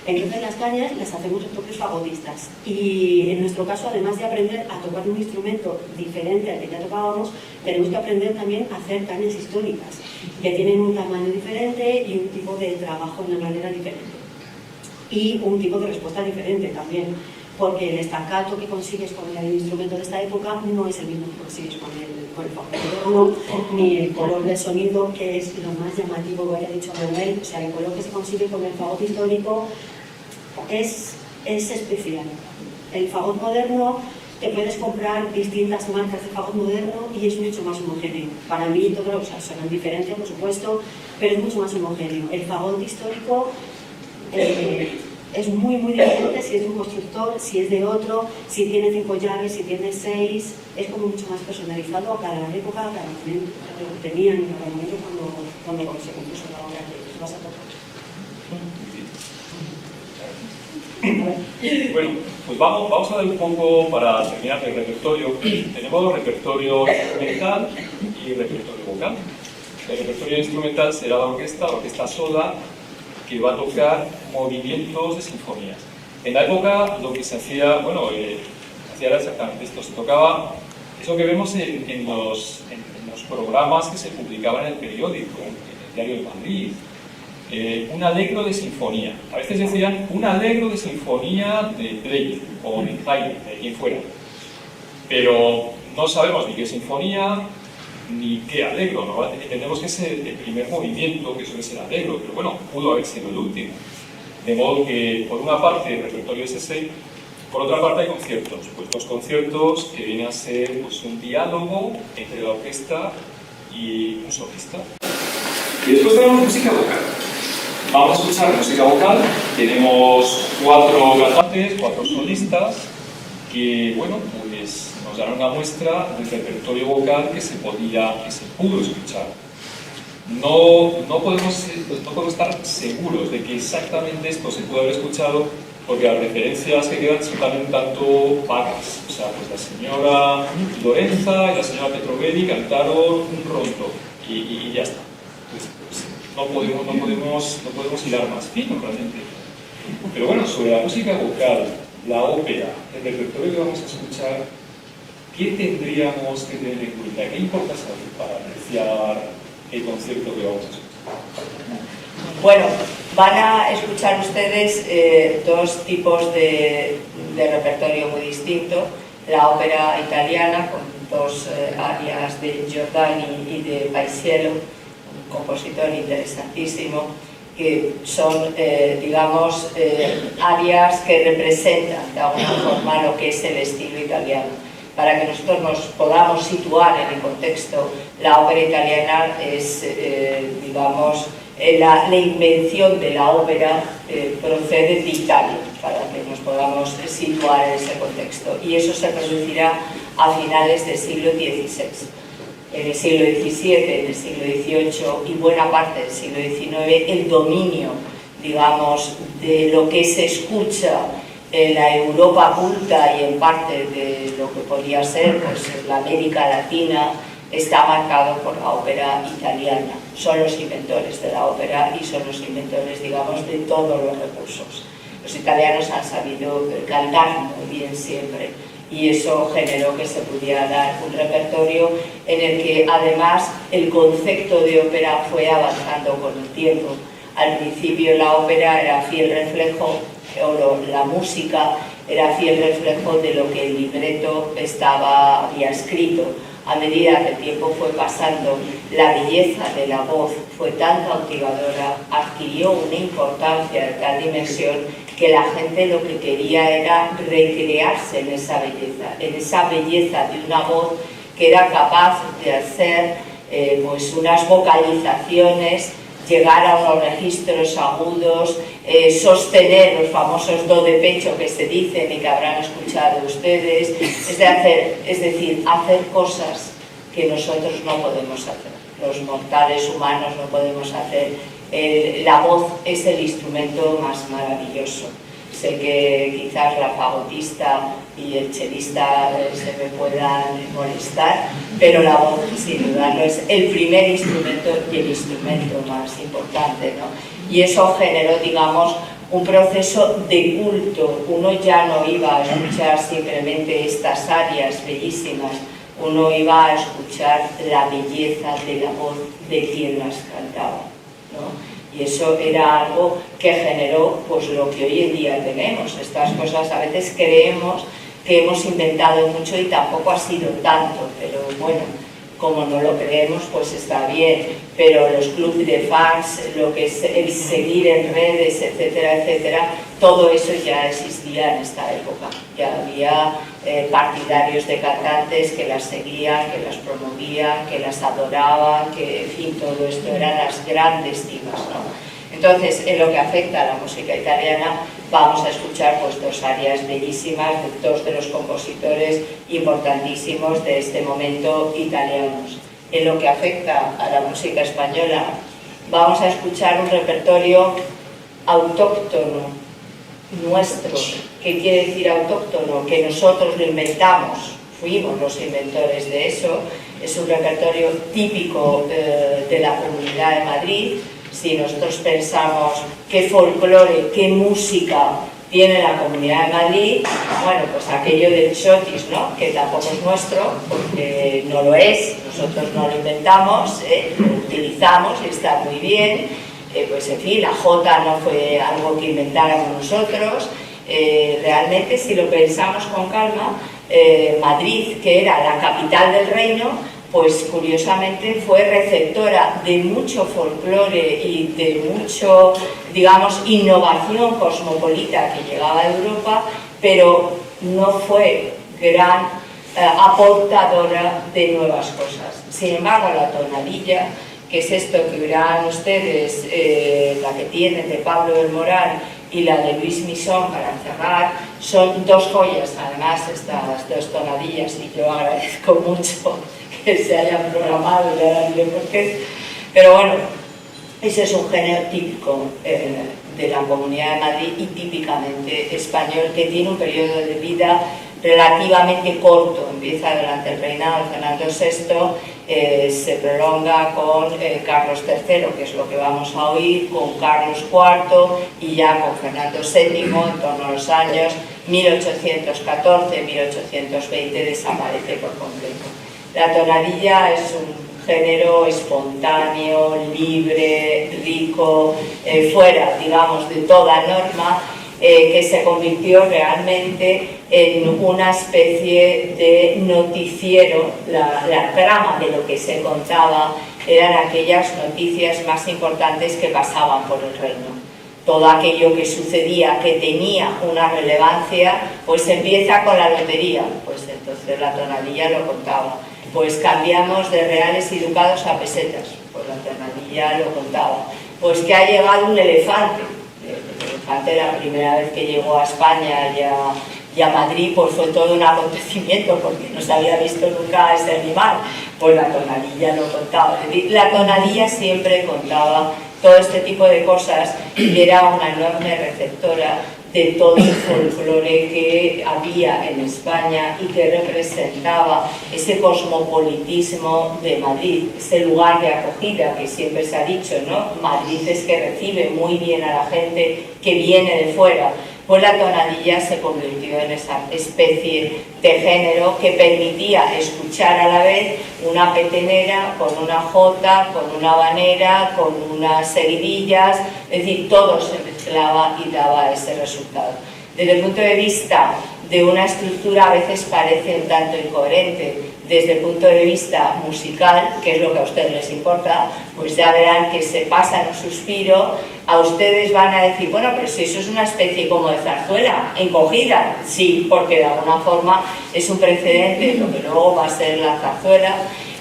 Entonces las cañas las hacemos los propios fagotistas y en nuestro caso, además de aprender a tocar un instrumento diferente al que ya tocábamos, tenemos que aprender también a hacer cañas históricas, que tienen un tamaño diferente y un tipo de trabajo de una manera diferente. Y un tipo de respuesta diferente también, porque el staccato que consigues con el instrumento de esta época no es el mismo que consigues con el fagot moderno, ni el color del sonido, que es lo más llamativo que haya dicho Manuel. O sea, el color que se consigue con el fagot histórico es especial. El fagot moderno, te puedes comprar distintas marcas de fagot moderno y es mucho más homogéneo. Para mí, todo, o sea, son diferentes, por supuesto, pero es mucho más homogéneo. El fagot histórico es muy diferente si es de un constructor, si es de otro, si tiene 5 llaves, si tiene 6, es como mucho más personalizado a cada época, a cada momento, a lo que tenían en cada momento cuando se compuso la obra que vas a tocar. Bueno, pues vamos a ver un poco, para terminar el repertorio. Tenemos repertorio instrumental y repertorio vocal. El repertorio instrumental será la orquesta sola, que va a tocar movimientos de sinfonías. En la época lo que se hacía, hacía exactamente esto, se tocaba eso que vemos en los programas que se publicaban en el periódico, en el Diario de Madrid. Un allegro de sinfonía. A veces decían un allegro de sinfonía de Play o de Haydn, de quien fuera. Pero no sabemos ni qué sinfonía ni qué allegro, ¿no? Entendemos que es el primer movimiento, que suele ser allegro, pero bueno, pudo haber sido el último. De modo que, por una parte, el repertorio es ese, por otra parte hay conciertos. Pues 2 conciertos que vienen a ser pues, un diálogo entre la orquesta y un solista. Y después tenemos música vocal. Vamos a escuchar música vocal. Tenemos 4 cantantes, 4 solistas, que, pues nos darán una muestra del repertorio vocal que se pudo escuchar. No podemos estar seguros de que exactamente esto se pudo haber escuchado, porque las referencias que quedan son también un tanto vagas. O sea, pues la señora Lorenza y la señora Petrovelli cantaron un rondo y ya está. Pues, no podemos hilar más fino realmente. Pero bueno, sobre la música vocal, la ópera, el repertorio que vamos a escuchar, ¿qué tendríamos que tener en cuenta? ¿Qué importa saber para apreciar el concierto que vamos a escuchar? Bueno, van a escuchar ustedes 2 tipos de repertorio muy distintos. La ópera italiana, con 2 arias de Giordani y de Paisiello, un compositor interesantísimo, que son, digamos, áreas que representan de alguna forma lo que es el estilo italiano. Para que nosotros nos podamos situar en el contexto, la ópera italiana es, digamos, la invención de la ópera procede de Italia, para que nos podamos situar en ese contexto. Y eso se producirá a finales del siglo XVI. En el siglo XVII, en el siglo XVIII y buena parte del siglo XIX, el dominio, digamos, de lo que se escucha en la Europa culta y en parte de lo que podía ser pues, la América Latina, está marcado por la ópera italiana. Son los inventores de la ópera y son los inventores, digamos, de todos los recursos. Los italianos han sabido cantar muy bien siempre, y eso generó que se pudiera dar un repertorio en el que además el concepto de ópera fue avanzando con el tiempo. Al principio la ópera era fiel reflejo, o la música era fiel reflejo de lo que el libreto había escrito. A medida que el tiempo fue pasando, la belleza de la voz fue tan cautivadora, adquirió una importancia de tal dimensión que la gente lo que quería era recrearse en esa belleza de una voz que era capaz de hacer pues unas vocalizaciones, llegar a unos registros agudos, sostener los famosos do de pecho que se dicen y que habrán escuchado ustedes, es decir, hacer cosas que nosotros no podemos hacer, los mortales humanos no podemos hacer. La voz es el instrumento más maravilloso. Sé que quizás la fagotista y el chelista se me puedan molestar, pero la voz, sin dudarlo, es el primer instrumento y el instrumento más importante, ¿no? Y eso generó, digamos, un proceso de culto. Uno ya no iba a escuchar simplemente estas áreas bellísimas, uno iba a escuchar la belleza de la voz de quien las cantaba, ¿no? Y eso era algo que generó pues, lo que hoy en día tenemos. Estas cosas a veces creemos que hemos inventado mucho y tampoco ha sido tanto, pero bueno, como no lo creemos, pues está bien. Pero los clubes de fans, lo que es el seguir en redes, etcétera, etcétera, todo eso ya existía en esta época. Ya había partidarios de cantantes que las seguían, que las promovían, que las adoraban, que, en fin, todo esto eran las grandes divas, ¿no? Entonces, en lo que afecta a la música italiana, vamos a escuchar pues, dos áreas bellísimas de dos de los compositores importantísimos de este momento italianos. En lo que afecta a la música española, vamos a escuchar un repertorio autóctono, nuestro. ¿Qué quiere decir autóctono? Que nosotros lo inventamos, fuimos los inventores de eso. Es un repertorio típico de la Comunidad de Madrid. Si nosotros pensamos qué folclore, qué música tiene la Comunidad de Madrid, bueno, pues aquello del chotis, ¿no? Que tampoco es nuestro, porque no lo es, nosotros no lo inventamos, lo utilizamos y está muy bien. Pues en fin, la jota no fue algo que inventáramos nosotros. Realmente, si lo pensamos con calma, Madrid, que era la capital del reino, pues curiosamente fue receptora de mucho folclore y de mucho, digamos, innovación cosmopolita que llegaba a Europa, pero no fue gran aportadora de nuevas cosas. Sin embargo, la tonadilla, que es esto que verán ustedes, la que tienen de Pablo del Moral y la de Luis Misón para cerrar, son dos joyas, además, estas dos tonadillas, y yo agradezco mucho que se hayan programado, ya diré por qué. Pero bueno, ese es un género típico de la Comunidad de Madrid y típicamente español, que tiene un periodo de vida relativamente corto. Empieza durante el reinado de Fernando VI, se prolonga con Carlos III, que es lo que vamos a oír, con Carlos IV y ya con Fernando VII, en torno a los años 1814-1820 desaparece por completo. La tonadilla es un género espontáneo, libre, rico, fuera, digamos, de toda norma, que se convirtió realmente en una especie de noticiero. La trama de lo que se contaba eran aquellas noticias más importantes que pasaban por el reino. Todo aquello que sucedía, que tenía una relevancia, pues empieza con la lotería, pues entonces la tonadilla lo contaba. Pues cambiamos de reales y ducados a pesetas, pues la tonadilla lo contaba. Pues que ha llegado un elefante. El elefante, la primera vez que llegó a España y a Madrid, pues fue todo un acontecimiento porque no se había visto nunca ese animal. Pues la tonadilla lo contaba. Es decir, la tonadilla siempre contaba todo este tipo de cosas y era una enorme receptora de todo el folclore que había en España y que representaba ese cosmopolitismo de Madrid, ese lugar de acogida que siempre se ha dicho, ¿no? Madrid es que recibe muy bien a la gente que viene de fuera. Pues la tonadilla se convirtió en esa especie de género que permitía escuchar a la vez una petenera con una jota, con una habanera, con unas seguidillas, es decir, todo se mezclaba y daba ese resultado. Desde el punto de vista de una estructura a veces parece un tanto incoherente, desde el punto de vista musical, que es lo que a ustedes les importa, pues ya verán que se pasan un suspiro, a ustedes van a decir, bueno, pero si eso es una especie como de zarzuela, encogida, sí, porque de alguna forma es un precedente de lo que luego va a ser la zarzuela,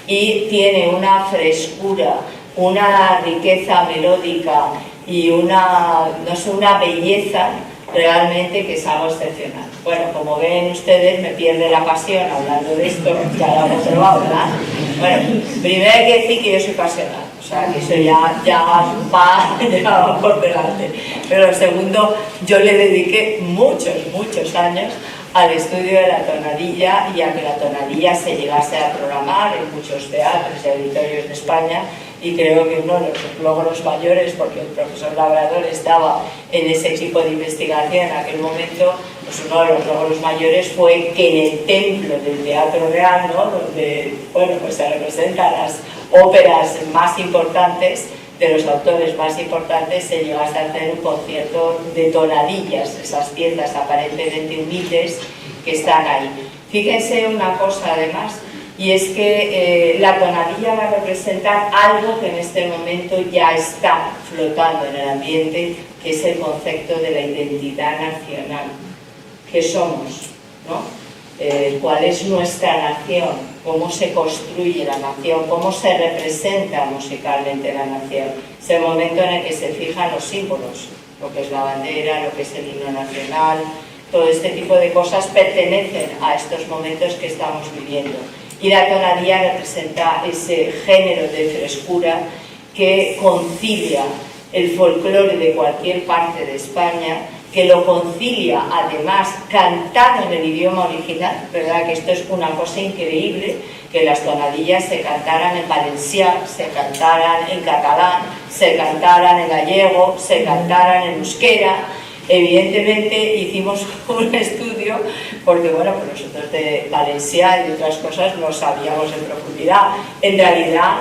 y tiene una frescura, una riqueza melódica y una, no sé, una belleza realmente que es algo excepcional. Bueno, como ven ustedes, me pierde la pasión hablando de esto, ya lo hemos probado, ¿verdad? Bueno, primero hay que decir que yo soy pasional, o sea, que eso ya va por delante. Pero segundo, yo le dediqué muchos años al estudio de la tonadilla y a que la tonadilla se llegase a programar en muchos teatros y auditorios de España. Y creo que uno de los logros mayores, porque el profesor Labrador estaba en ese equipo de investigación en aquel momento, pues uno de los logros mayores fue que en el templo del Teatro Real, ¿no? Donde, bueno, pues se representan las óperas más importantes, de los autores más importantes, se llegase a hacer un concierto de tonadillas, esas piezas aparentemente humildes que están ahí. Fíjense una cosa además, y es que la tonadilla va a representar algo que en este momento ya está flotando en el ambiente, que es el concepto de la identidad nacional. ¿Qué somos? ¿No? ¿Cuál es nuestra nación? ¿Cómo se construye la nación? ¿Cómo se representa musicalmente la nación? Es el momento en el que se fijan los símbolos, lo que es la bandera, lo que es el himno nacional, todo este tipo de cosas pertenecen a estos momentos que estamos viviendo. Y la tonadilla representa ese género de frescura que concilia el folclore de cualquier parte de España, que lo concilia además cantado en el idioma original, ¿verdad? Que esto es una cosa increíble, que las tonadillas se cantaran en valencià, se cantaran en catalán, se cantaran en gallego, se cantaran en euskera. Evidentemente hicimos un estudio porque, bueno, pues nosotros de Valencia y de otras cosas no sabíamos en profundidad. En realidad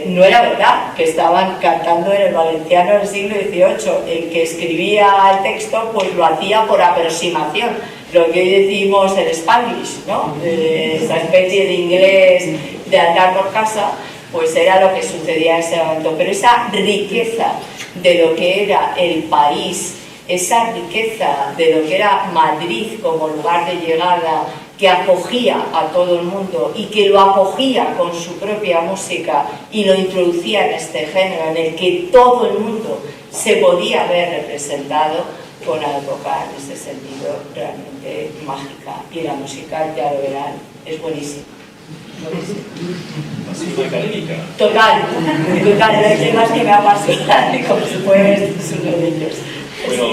no era verdad que estaban cantando en el valenciano del siglo XVIII. El que escribía el texto pues lo hacía por aproximación, lo que hoy decimos el Spanglish, ¿no? Esa especie de inglés de andar por casa, pues era lo que sucedía en ese momento. Pero esa riqueza de lo que era el país, esa riqueza de lo que era Madrid como lugar de llegada, que acogía a todo el mundo y que lo acogía con su propia música y lo introducía en este género en el que todo el mundo se podía ver representado, fue una época en ese sentido realmente mágica. Y la música, ya lo verán, es buenísima. Pasión académica. Total, hay temas que me apasionan y como se puede ver, estos son uno de ellos. Bueno,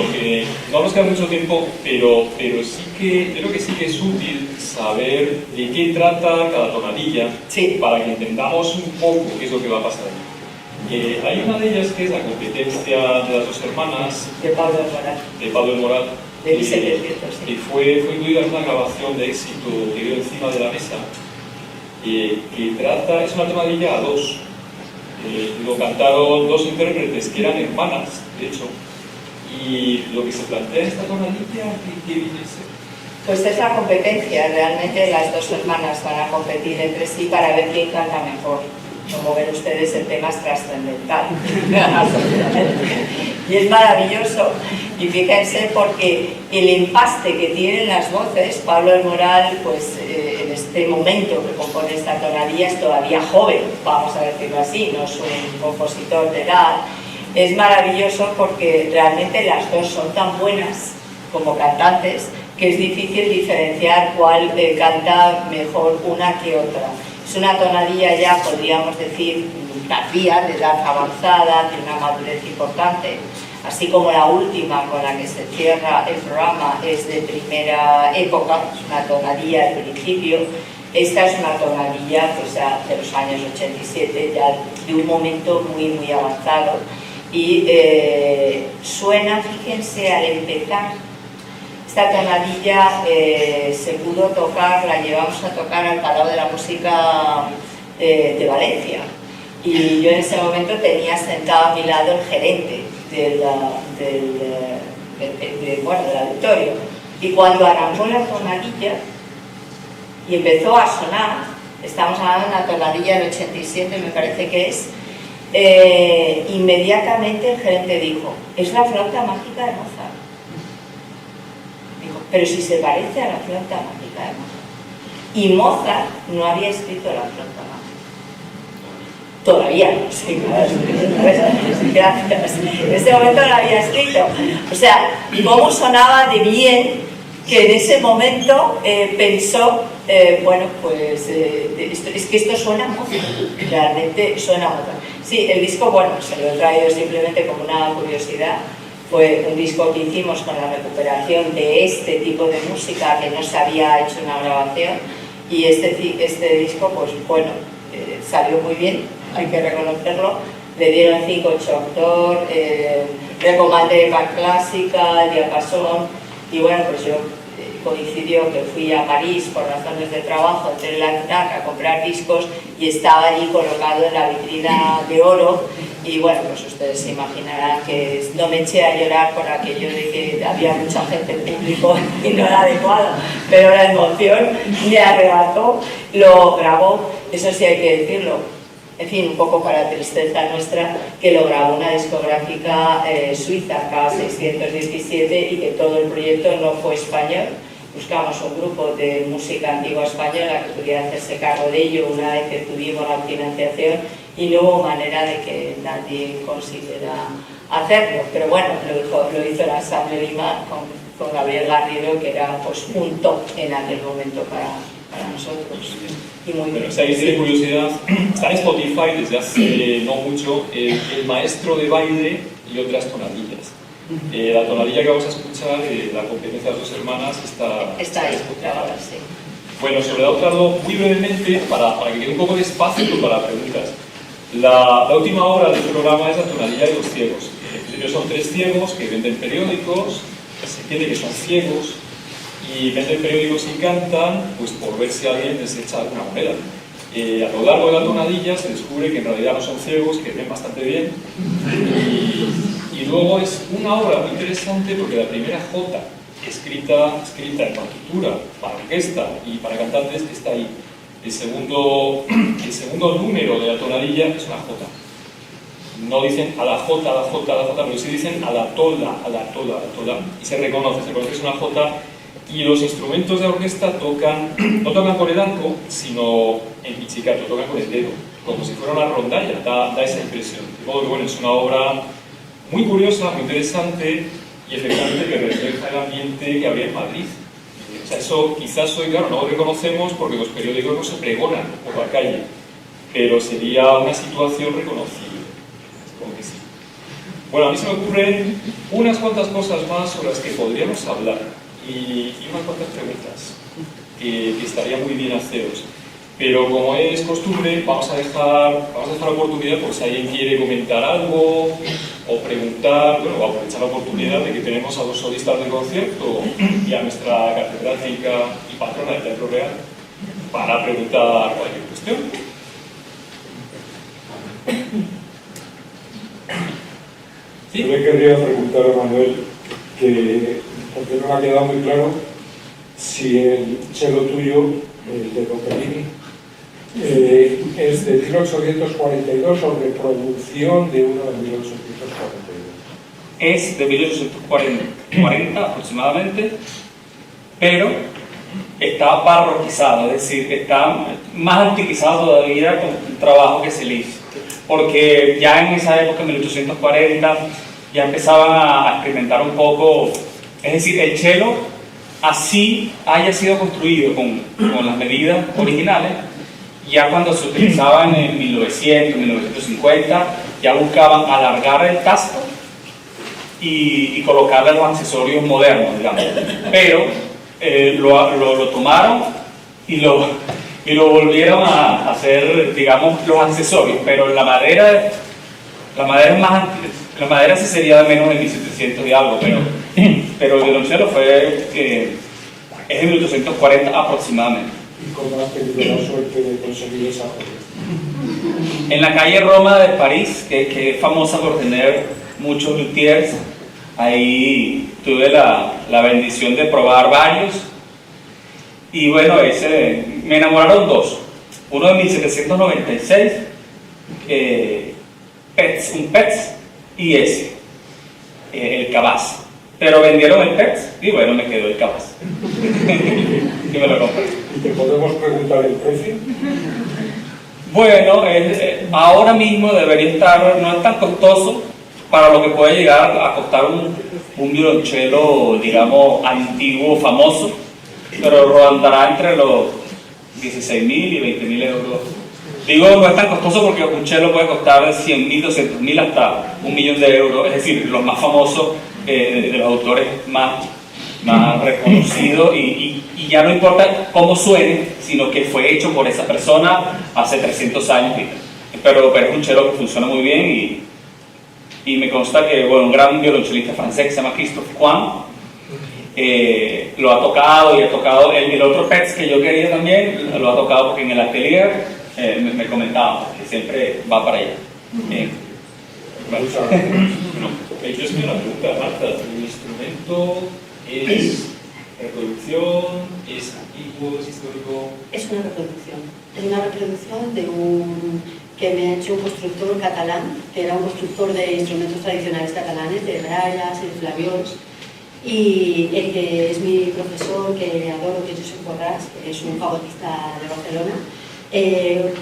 no nos queda mucho tiempo, pero sí que creo que sí que es útil saber de qué trata cada tonadilla, sí, para que entendamos un poco qué es lo que va a pasar. Hay una de ellas que es la competencia de las dos hermanas, de Pablo del Moral. De Pablo del Moral. De 1700, sí. Que fue incluida en una grabación de éxito que veo encima de la mesa. Que trata, es una tonadilla a dos. Lo cantaron dos intérpretes que eran hermanas, de hecho. Y lo que se plantea en esta tonadilla, ¿qué viene a ser? Pues es la competencia, realmente las dos hermanas van a competir entre sí para ver quién canta mejor. Como ven ustedes, el tema es trascendental. Y es maravilloso. Y fíjense, porque el empaste que tienen las voces, Pablo del Moral, pues en este momento que compone esta tonalidad es todavía joven, vamos a decirlo así, no es un compositor de edad. Es maravilloso porque realmente las dos son tan buenas como cantantes que es difícil diferenciar cuál canta mejor una que otra. Es una tonadilla ya, podríamos decir, tardía, de edad avanzada, de una madurez importante, así como la última con la que se cierra el programa es de primera época, es una tonadilla de principio. Esta es una tonadilla pues, de los años 87, ya de un momento muy avanzado. Y suena, fíjense, al empezar, esta tonadilla se pudo tocar, la llevamos a tocar al Palau de la Música de Valencia. Y yo en ese momento tenía sentado a mi lado el gerente del auditorio. Y cuando arrancó la tonadilla y empezó a sonar, estamos hablando de una tonadilla del 87, me parece que es, inmediatamente el gerente dijo, es la flauta mágica de Mozart. Dijo, pero si se parece a la flauta mágica de Mozart. Y Mozart no había escrito la flauta mágica. Todavía no, sí, gracias. En ese momento la había escrito. O sea, cómo sonaba de bien que en ese momento pensó, bueno, pues es que esto suena a Mozart, realmente suena a Mozart. Sí, el disco, bueno, se lo he traído simplemente como una curiosidad. Fue un disco que hicimos con la recuperación de este tipo de música que no se había hecho una grabación, y este disco, pues bueno, salió muy bien, hay que reconocerlo. Le dieron 5/8 autor, recomandé par clásica, diapasón, y bueno, pues yo coincidió que fui a París por razones de trabajo, entré en la FNAC a comprar discos y estaba allí colocado en la vitrina de oro. Y bueno, pues ustedes se imaginarán que no me eché a llorar por aquello de que había mucha gente en público y no era adecuado, pero la emoción me arrebató, lo grabó, eso sí hay que decirlo. En fin, un poco para tristeza nuestra, que lo grabó una discográfica suiza, K617, y que todo el proyecto no fue español. Buscamos un grupo de música antigua española que pudiera hacerse cargo de ello una vez que tuvimos la financiación, y no hubo manera de que nadie consiguiera hacerlo. Pero bueno, lo hizo el Ensemble Lima con Gabriel Garrido, que era pues un top en aquel momento para nosotros. Y muy bien. Bueno, si alguien tiene curiosidad, está en Spotify desde hace no mucho el maestro de baile y otras tonadillas. La tonadilla que vamos a escuchar, la competencia de las dos hermanas, está ahí, grabada, sí. Bueno, sobre la otra, muy brevemente, para que quede un poco de espacio para preguntas. La última obra del programa es la tonadilla de los ciegos. En principio son 3 ciegos que venden periódicos, se entiende que son ciegos, y venden periódicos y cantan, pues por ver si alguien les echa alguna moneda. A lo largo de la tonadilla se descubre que en realidad no son ciegos, que ven bastante bien. Y luego es una obra muy interesante porque la primera jota escrita en partitura para orquesta y para cantantes está ahí. El segundo número de la tonadilla es una jota. No dicen a la jota, a la jota, a la jota, pero sí dicen a la tola, a la tola, a la tola. Y se reconoce que es una jota. Y los instrumentos de orquesta no tocan con el arco, sino en pizzicato, tocan con el dedo, como si fuera una rondalla, da esa impresión. De modo que bueno, es una obra muy curiosa, muy interesante, y efectivamente que refleja el ambiente que había en Madrid. O sea, eso quizás hoy, claro, no lo reconocemos porque los periódicos no se pregonan por la calle, pero sería una situación reconocible. Como que sí. Bueno, a mí se me ocurren unas cuantas cosas más sobre las que podríamos hablar. Y unas cuantas preguntas que estaría muy bien haceros. Pero como es costumbre, vamos a dejar oportunidad por si alguien quiere comentar algo o preguntar, bueno, aprovechar la oportunidad de que tenemos a 2 solistas del concierto y a nuestra catedrática y patrona del Teatro Real para preguntar cualquier cuestión. ¿Sí? Yo le querría preguntar a Manuel porque no me ha quedado muy claro si el cello tuyo, el de Boccherini, es de 1842 o reproducción de uno de 1842. Es de 1840 aproximadamente, pero está parroquizado, es decir, está más antiquizado todavía con el trabajo que se le hizo. Porque ya en esa época, en 1840, ya empezaban a experimentar un poco, es decir, el cello, así haya sido construido con las medidas originales, ya cuando se utilizaban en 1900, 1950, ya buscaban alargar el casco y colocarle los accesorios modernos, digamos. Pero lo tomaron y lo volvieron a hacer, digamos, los accesorios, pero la madera sí sería de menos de 1700 y algo, pero el violonchelo es de 1840 aproximadamente. ¿Y cómo has tenido la suerte de conseguir esa joya? En la calle Roma de París, que es famosa por tener muchos luthiers, ahí tuve la bendición de probar varios. Y bueno, me enamoraron dos. Uno de 1796, un Pets, y ese, el Cabas. Pero vendieron el Pets y bueno, me quedó el Cabas. Y me lo compré. ¿Y te podemos preguntar el precio? Bueno, ahora mismo debería estar, no es tan costoso para lo que puede llegar a costar un violonchelo, digamos, antiguo, famoso, pero rondará entre los 16.000 y 20.000 euros. Digo, no es tan costoso porque un cello puede costar de 100.000, 200.000 hasta 1.000.000 de euros, es decir, los más famosos de los autores más reconocidos, y ya no importa cómo suene, sino que fue hecho por esa persona hace 300 años. Pero es un cello que funciona muy bien y me consta que un gran violonchelista francés que se llama Christophe Juan lo ha tocado y ha tocado el otro Pets que yo quería también, lo ha tocado porque en el atelier me comentaba que siempre va para allá. Muchas gracias. Yo os tengo una pregunta, Marta. ¿El instrumento es reproducción, es antiguo, es histórico? Es una reproducción. Es una reproducción que me ha hecho un constructor catalán, que era un constructor de instrumentos tradicionales catalanes, de rayas, de flaviols, y el que es mi profesor, que adoro, que es Josep Borràs, que es un fagotista de Barcelona,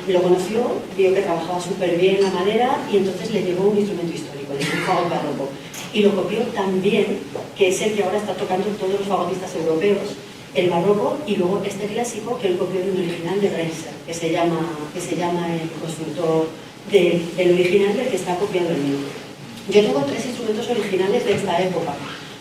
lo conoció, vio que trabajaba súper bien la madera y entonces le llevó un instrumento histórico, le llevó un fagot barroco. Y lo copió tan bien, que es el que ahora está tocando todos los fagotistas europeos, el barroco, y luego este clásico que él copió de un original de Breiser, que se llama el constructor del original del que está copiando el mío. Yo tengo 3 instrumentos originales de esta época,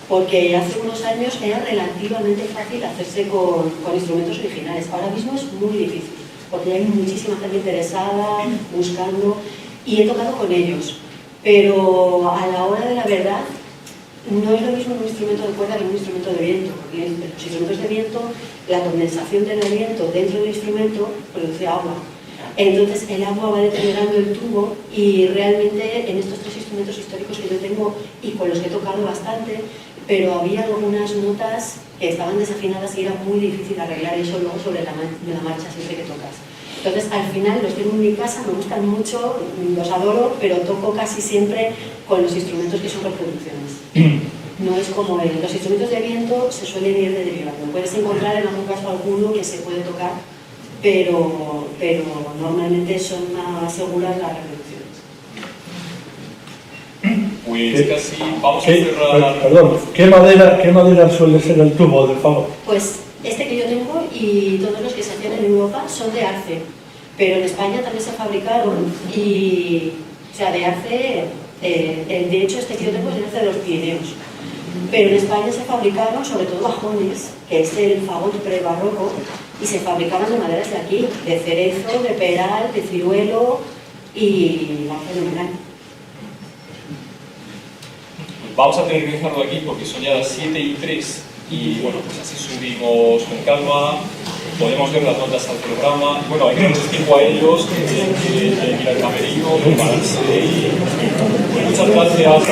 porque hace unos años era relativamente fácil hacerse con instrumentos originales. Ahora mismo es muy difícil, porque hay muchísima gente interesada, buscando, y he tocado con ellos. Pero a la hora de la verdad, no es lo mismo un instrumento de cuerda que un instrumento de viento, porque en los instrumentos de viento, la condensación del viento dentro del instrumento produce agua. Entonces el agua va deteriorando el tubo, y realmente en estos 3 instrumentos históricos que yo tengo y con los que he tocado bastante, pero había algunas notas que estaban desafinadas y era muy difícil arreglar eso luego sobre la marcha siempre que tocas. Entonces al final los tengo en mi casa, me gustan mucho, los adoro, pero toco casi siempre con los instrumentos que son reproducciones. No es como los instrumentos de viento se suelen ir deteriorando. Puedes encontrar en algún caso alguno que se puede tocar, pero normalmente son más seguras las reproducciones. Pues casi vamos a cerrar. Perdón, ¿qué madera suele ser el tubo del fagot? Pues este que yo tengo y todos los que se hacían en Europa son de arce, pero en España también se fabricaron, y, o sea, de arce, de hecho este que yo tengo es de arce de los Pirineos, pero en España se fabricaron sobre todo bajones, que es el fagot prebarroco, y se fabricaban de maderas de aquí, de cerezo, de peral, de ciruelo, y la fenomenal. Vamos a tener que dejarlo aquí porque son ya las 7:03 y bueno, pues así subimos con calma, podemos ver las notas al programa. Bueno, hay que darles tiempo a ellos que ir al camerino, prepararse y muchas gracias.